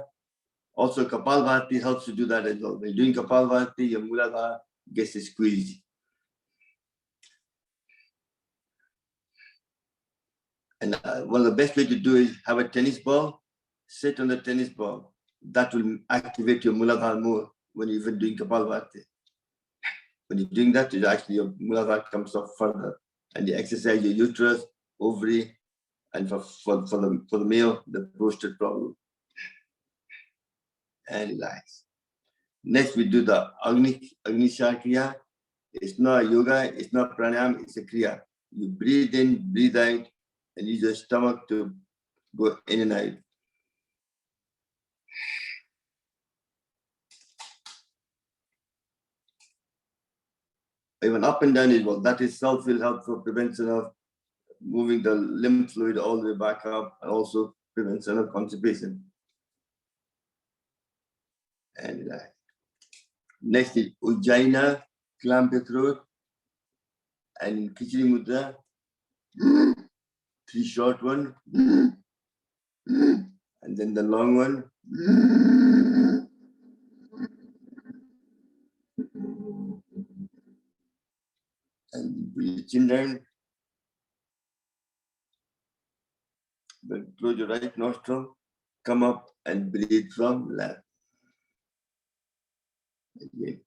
Also, Kapalbhati helps you do that as well. When you're doing Kapalbhati, your Muladhara gets squeezed. And one of the best way to do is have a tennis ball, sit on the tennis ball. That will activate your Muladhara more when you're even doing Kapalbhati. When you're doing that, actually your Muladhara comes up further, and you exercise your uterus, ovary, and for the male, the prostate problem. And relax. Next, we do the Agni Kriya. It's not yoga, it's not pranayam, it's a kriya. You breathe in, breathe out, and use your stomach to go in and out. Even up and down is well. That itself will help for prevention of moving the lymph fluid all the way back up, and also prevention of constipation. And next is Ujjaina, clamp your throat, and in Khichdi Mudra, 3 short one, and then the long one. And breathe your chin down. Then close your right nostril, come up and breathe from left. Again.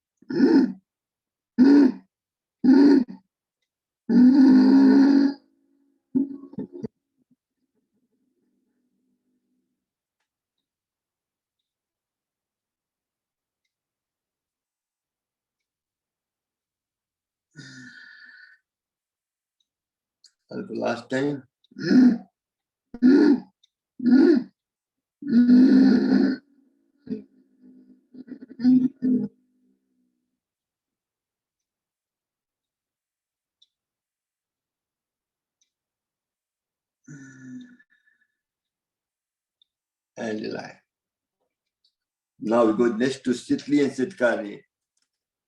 And the last time. And relax. Now we go next to Sitli and Sitkari.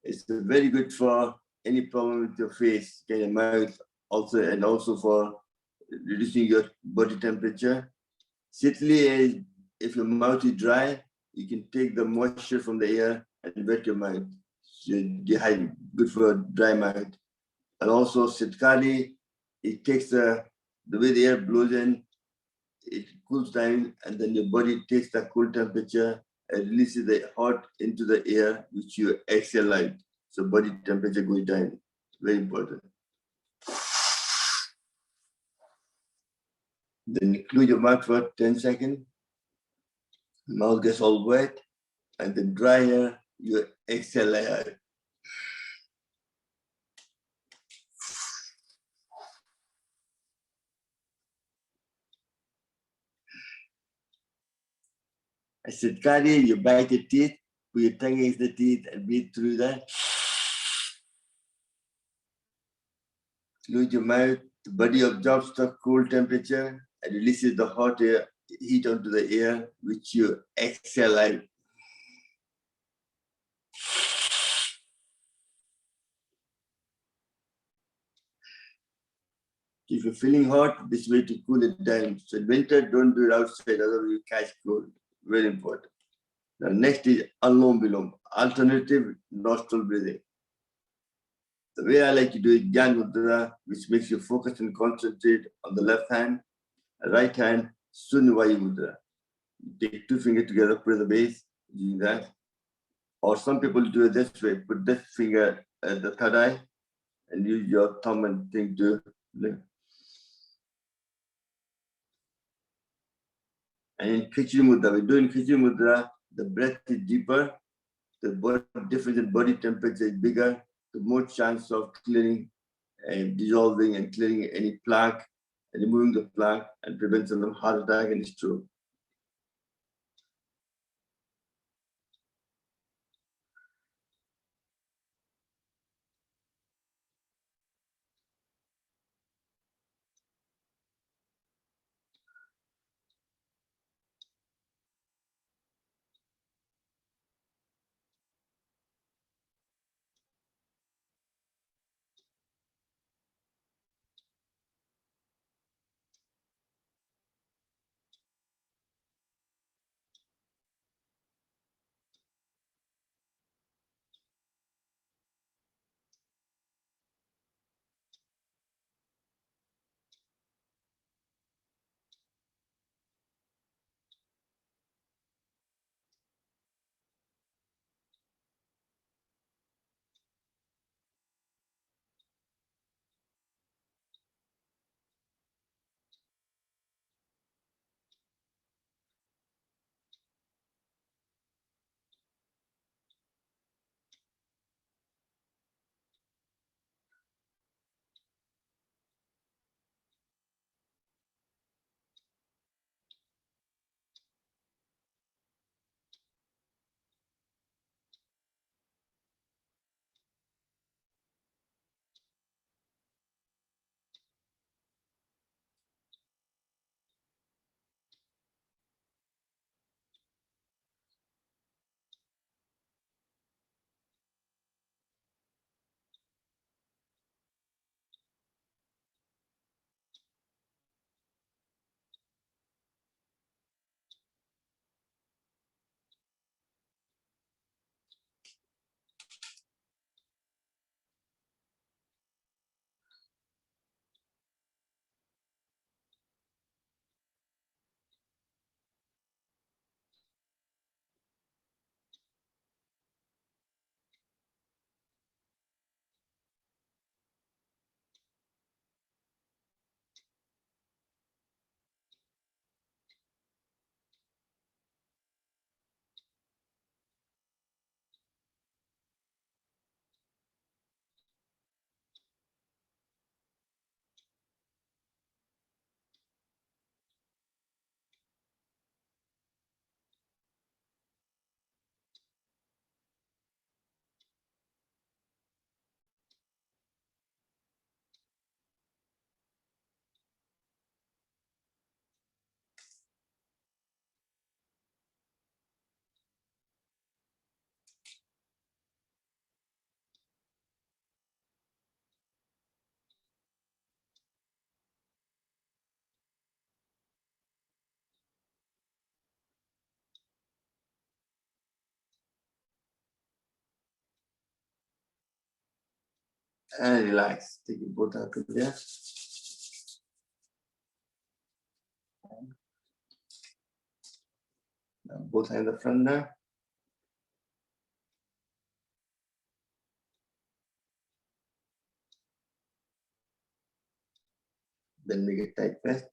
It's very good for any problem with your face, your mouth, also, and also for reducing your body temperature. Sitli is if your mouth is dry, you can take the moisture from the air and wet your mouth. So dehydrate, good for dry mouth. And also Sitkari, it takes the way the air blows in, it cools down, and then your body takes the cool temperature and releases the hot into the air, which you exhale out. So body temperature goes down. Very important. Then close your mouth for 10 seconds. Mouth gets all wet, and then dry air, you exhale out. I said, Kari, you bite your teeth, put your tongue against the teeth and breathe through that. Close your mouth, the body absorbs the cool temperature and releases the hot air, heat onto the air, which you exhale out. If you're feeling hot, this way to cool it down. So in winter, don't do it outside, otherwise you catch cold. Very important. Now next is Anulom Vilom, alternative nostril breathing. The way I like to do it, Gyan Mudra, which makes you focus and concentrate on the left hand, right hand, Sunvayu Mudra. You take 2 fingers together, put at the base, doing that. Or some people do it this way, put this finger at the third eye and use your thumb and thing to lift. And in Khichdi Mudra, we do in Khichdi Mudra, the breath is deeper, the difference in body temperature is bigger, the more chance of clearing and dissolving and clearing any plaque and removing the plaque and preventing of heart attack and stroke. And relax. Take your both up in there. Now both hands in the front now. Then make it tight fast.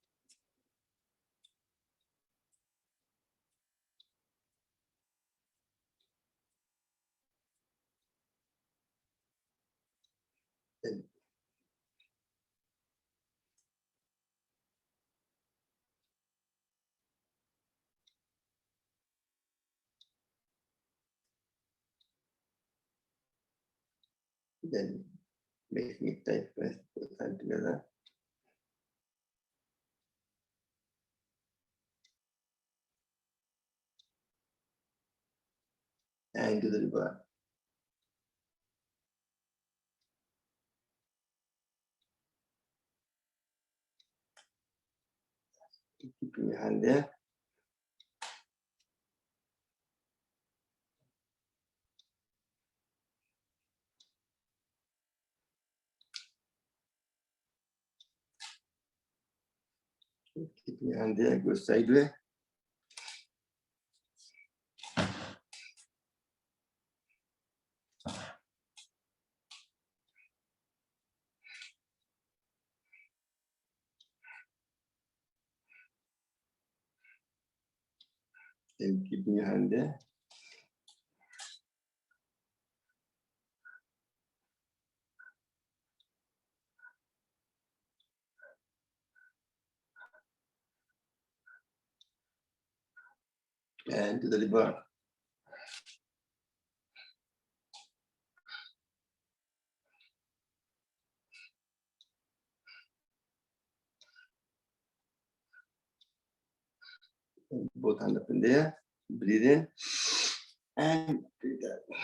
Then making it tight fast. Both hands together. And to the reverse. Keeping your hand there. Keeping your hand there, go sideways. Then keeping your hand there. And to the reverse. And both hands up in there. Breathe in. And breathe out.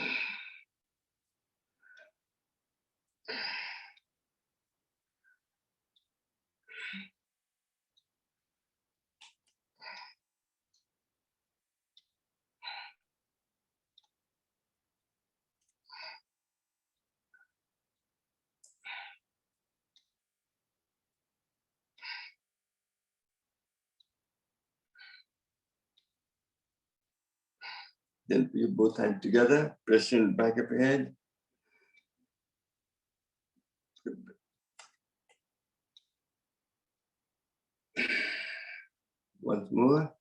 Then put your both hands together, press in the back of your head. Once more.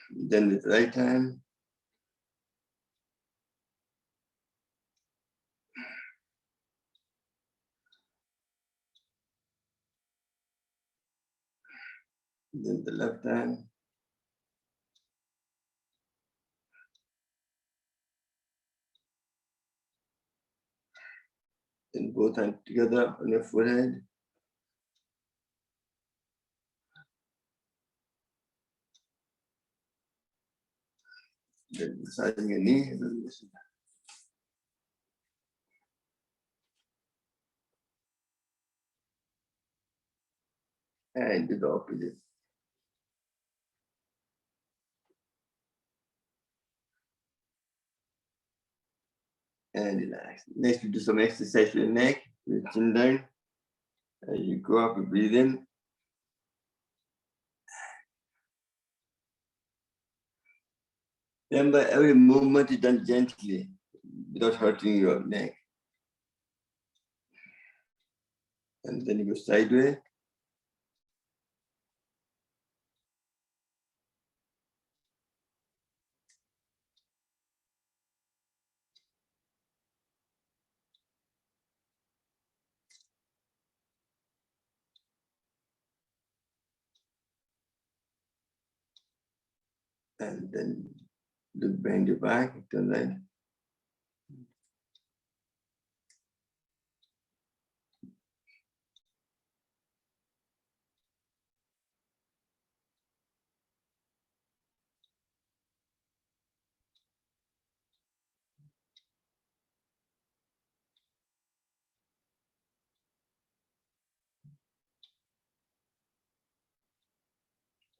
Then with right hand. Then the left hand. Then both hands together on your forehead. Then massaging your knee. And do the opposite. And relax. Next, we do some exercise for your neck. With chin down. As you go up, you breathe in. Remember, every movement is done gently, without hurting your neck. And then you go sideways. And then look behind your back, turn right.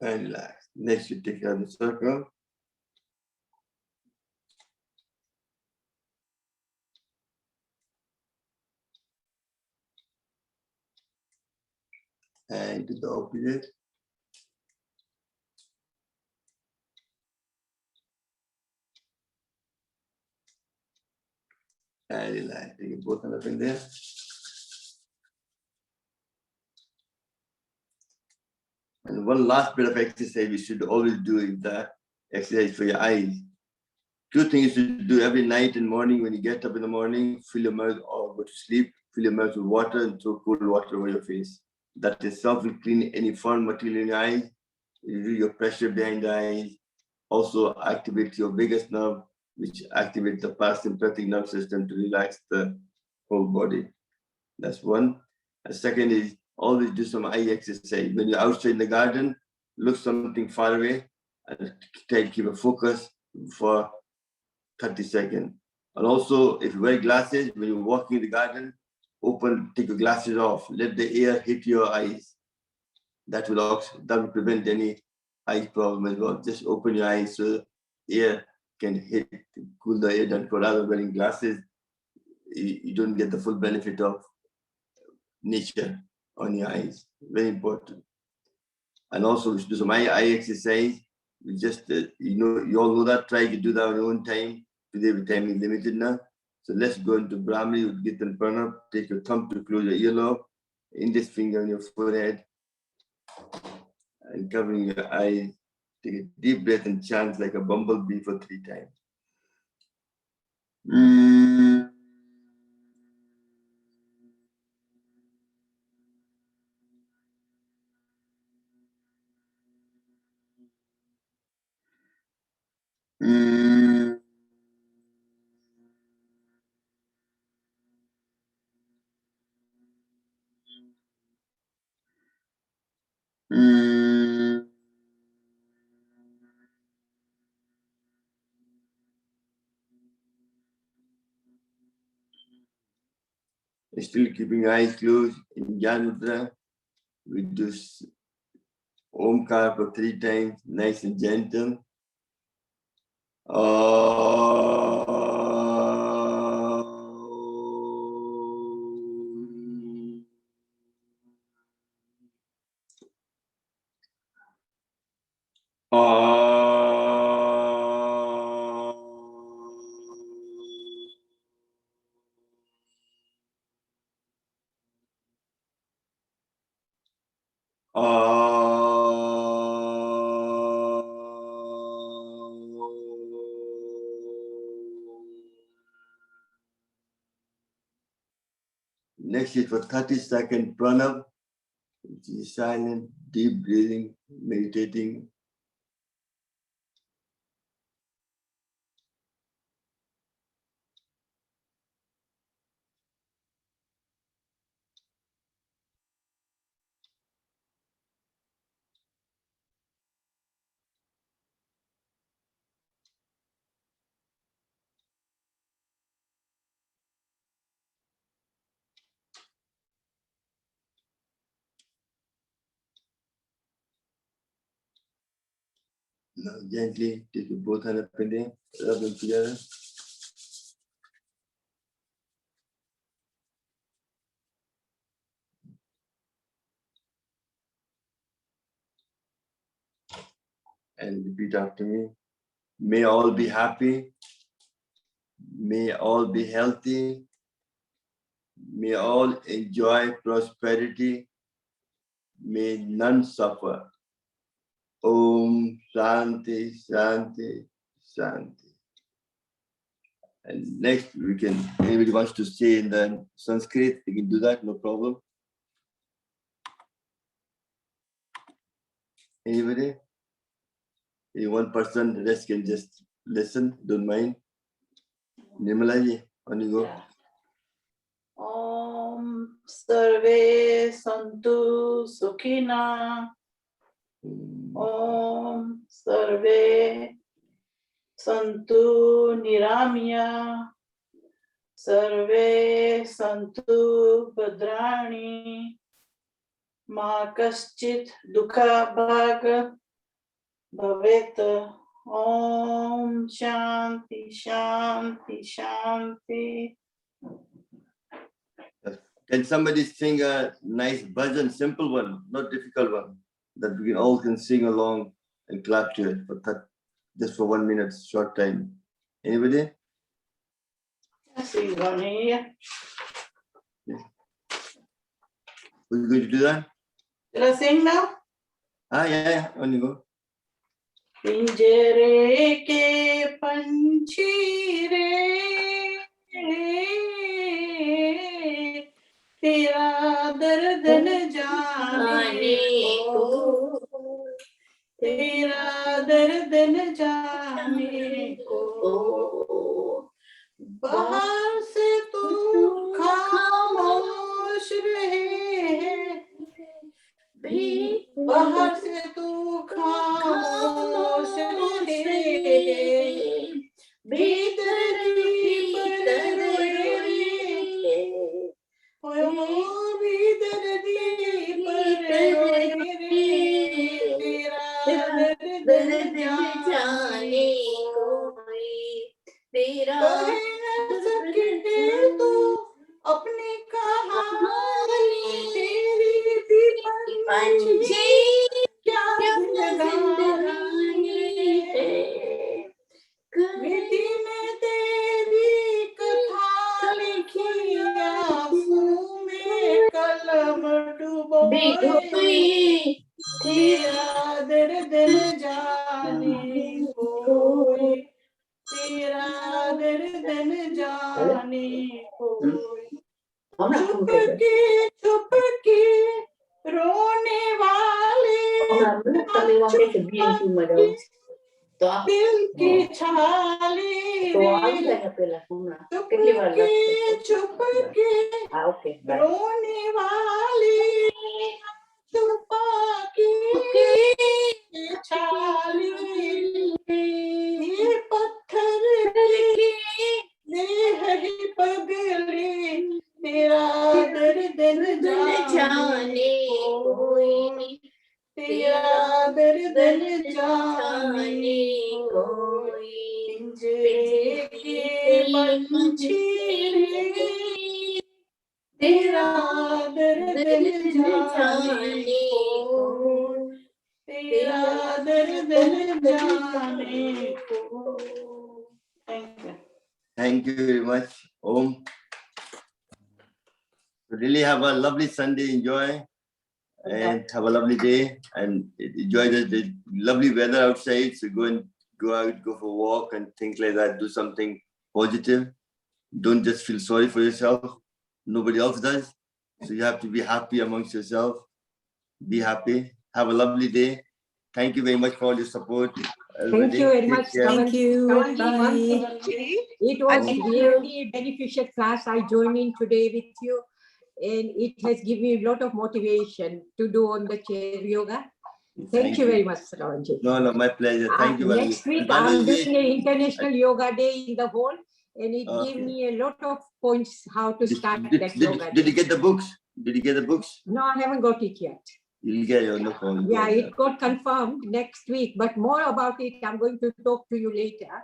And relax. Next, you take out the circle. and to the opposite. And relax. Take it both up in there. And one last bit of exercise we should always do is the exercise for your eyes. Two things you should do every night and morning when you get up in the morning, fill your mouth or go to sleep, fill your mouth with water and throw cold water over your face. That itself will clean any foreign material in your eyes, reduce your pressure behind the eyes, also activate your vagus nerve, which activates the parasympathetic nerve system to relax the whole body. That's one. And second is always do some eye exercise. When you're outside in the garden, look something far away and try to keep a focus for 30 seconds. And also, if you wear glasses, when you're walking in the garden, take your glasses off. Let the air hit your eyes. That will prevent any eye problem as well. Just open your eyes so air can cool the air down. Rather than wearing glasses, you don't get the full benefit of nature on your eyes. Very important. And also, we should do some eye exercise. We just, you all know that. Try to do that on your own time. Today, the time is limited now. So let's go into Brahmi with Kirtan Pranab. Take your thumb to close your earlobe, index finger on your forehead, and covering your eyes. Take a deep breath and chant like a bumblebee for 3 times. Still keeping your eyes closed in Jnana Mudra. We do Omkar for 3 times, nice and gentle. Next is for 30-second pranab, which is silent, deep breathing, meditating. Now gently take your both hands up in there, rub them together. And repeat after me. May all be happy. May all be healthy. May all enjoy prosperity. May none suffer. Om Shanti, Shanti, Shanti. And next, anybody wants to say in the Sanskrit, you can do that, no problem. Anybody? Any one person, the rest can just listen, don't mind. Nirmala ji, on you go. Om Sarve Santu Sukhina. Om Sarve Santu Niramya. Sarve Santu Bhadrani. Ma Kaschit Dukha Bhag Bhavet. Om Shanti Shanti Shanti. Can somebody sing a nice bhajan, simple one, not difficult one, that we all can sing along and clap to it for just for 1 minute, short time. Anybody? Sing one here. Who's going to do that? Shall I sing now? Yeah, on you go. पिंजरे के पंछी रे तेरा दर्द न जाने को तेरा दर्द न जाने को बाहर से तू खामोश रहे बाहर से तू खामोश रहे भीतर भीतर भीतर तेरा दर्द जाने तेरा सके तू अपनी कहानी तेरी पंछी क्या जिंदगानी है मिट्टी में तेरी कथा लिखी आंसू में कलम डुबोई तेरा दर्द न जाने कोई तेरा दर्द न जाने कोई छुप के रोने वाले दिल की छाले छुप के रोने वाले छुपा के छाले ये पत्थर की देह ही पगले तेरा दर्द न जाने कोई तेरा दर्द न जाने कोई पिंजरे के पंछी रे तेरा दर्द न जाने कोई तेरा दर्द न जाने कोई. Thank you. Thank you very much, Om. Really have a lovely Sunday. Enjoy and have a lovely day and enjoy the lovely weather outside. So go out, go for a walk and things like that. Do something positive. Don't just feel sorry for yourself. Nobody else does. So you have to be happy amongst yourself. Be happy. Have a lovely day. Thank you very much for all your support. Thank you very much. Thank you. Kamalji. It was really a beneficial class. I joined in today with you, and it has given me a lot of motivation to do on the chair yoga. Thank you very much, Ravanji. No, my pleasure. Thank you. Next week, I'm doing an international yoga day in the hall, and it gave me a lot of points how to start that yoga. Did you get the books? Did you get the books? No, I haven't got it yet. You'll get it. No problem. Yeah, it got confirmed next week, but more about it, I'm going to talk to you later.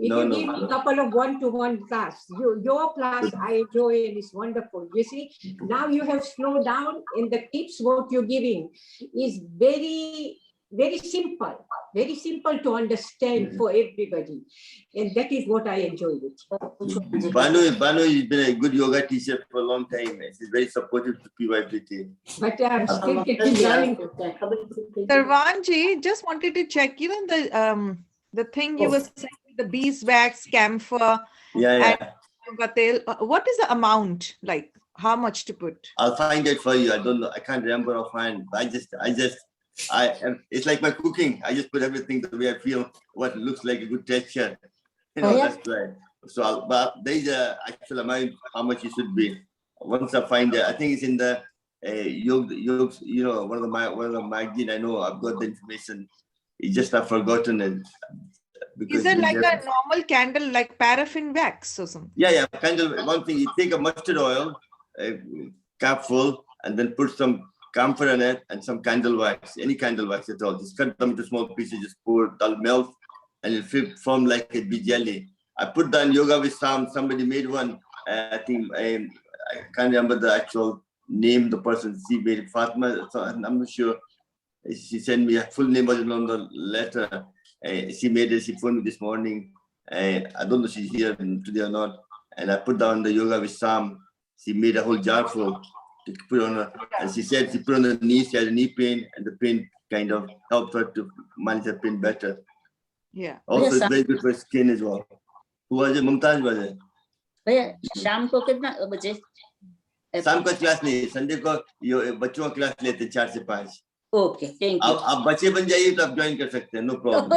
If you give me a couple of one-to-one class, your class I enjoy and it's wonderful. You see, now you have slowed down and the tips what you're giving is very, very simple to understand for everybody. And that is what I enjoy with you. Banu has been a good yoga teacher for a long time. She's very supportive to PYPT. But I'm still getting learning. Sarvanji, just wanted to check, the thing you were saying, the beeswax, camphor, and batel. What is the amount, like how much to put? I'll find it for you. I don't know. I can't remember offhand. It's like my cooking. I just put everything the way I feel, what looks like a good texture. That's right. So but there's a actual amount, how much it should be. Once I find it, I think it's in the yolks, one of the magazine. I know I've got the information. It's just I've forgotten it. Is it like a normal candle, like paraffin wax or something? Yeah. Candle. One thing, you take a mustard oil, a cup full, and then put some camphor in it and some candle wax, any candle wax at all. Just cut them into small pieces, just pour, they'll melt, and it'll form like a bee jelly. I put that in yoga with somebody made one. I think I can't remember the actual name of the person. She made Fatma. So I'm not sure. She sent me a full name wasn't on the letter. She made it. She phoned me this morning. I don't know if she's here today or not. And I put down the yoga with Sam. She made a whole jar full to put on her. And she said she put on the knee. She had a knee pain, and the pain kind of helped her to manage her pain better. Yeah. Also, Yes, it's sir. very good for skin as well. Who was it? Mumtaz was it? भैया शाम को कितना बजे? शाम का class नहीं, Sunday को ये बच्चों का क्लास लेते हैं 4 से 5. Okay, thank you. आप बच्चे बन जाइए तो आप ज्वाइन कर सकते हैं, no problem.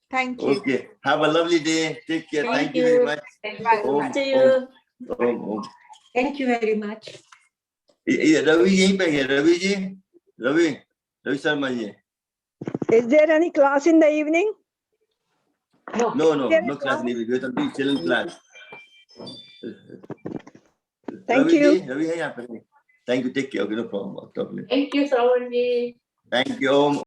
Thank you. Okay, have a lovely day. Take care. Thank Thank you very you. much. Om, See you. Om. Thank you very much. Ravi यहीं पे है. Ravi ji, Ravi Sharma ji. Is there any class in the evening? No class नहीं. We are doing children class. Thank you. Ravi है यहाँ पे. Thank you. Take care. Okay, no problem. Thank you, Shravan ji. Thank you. Om.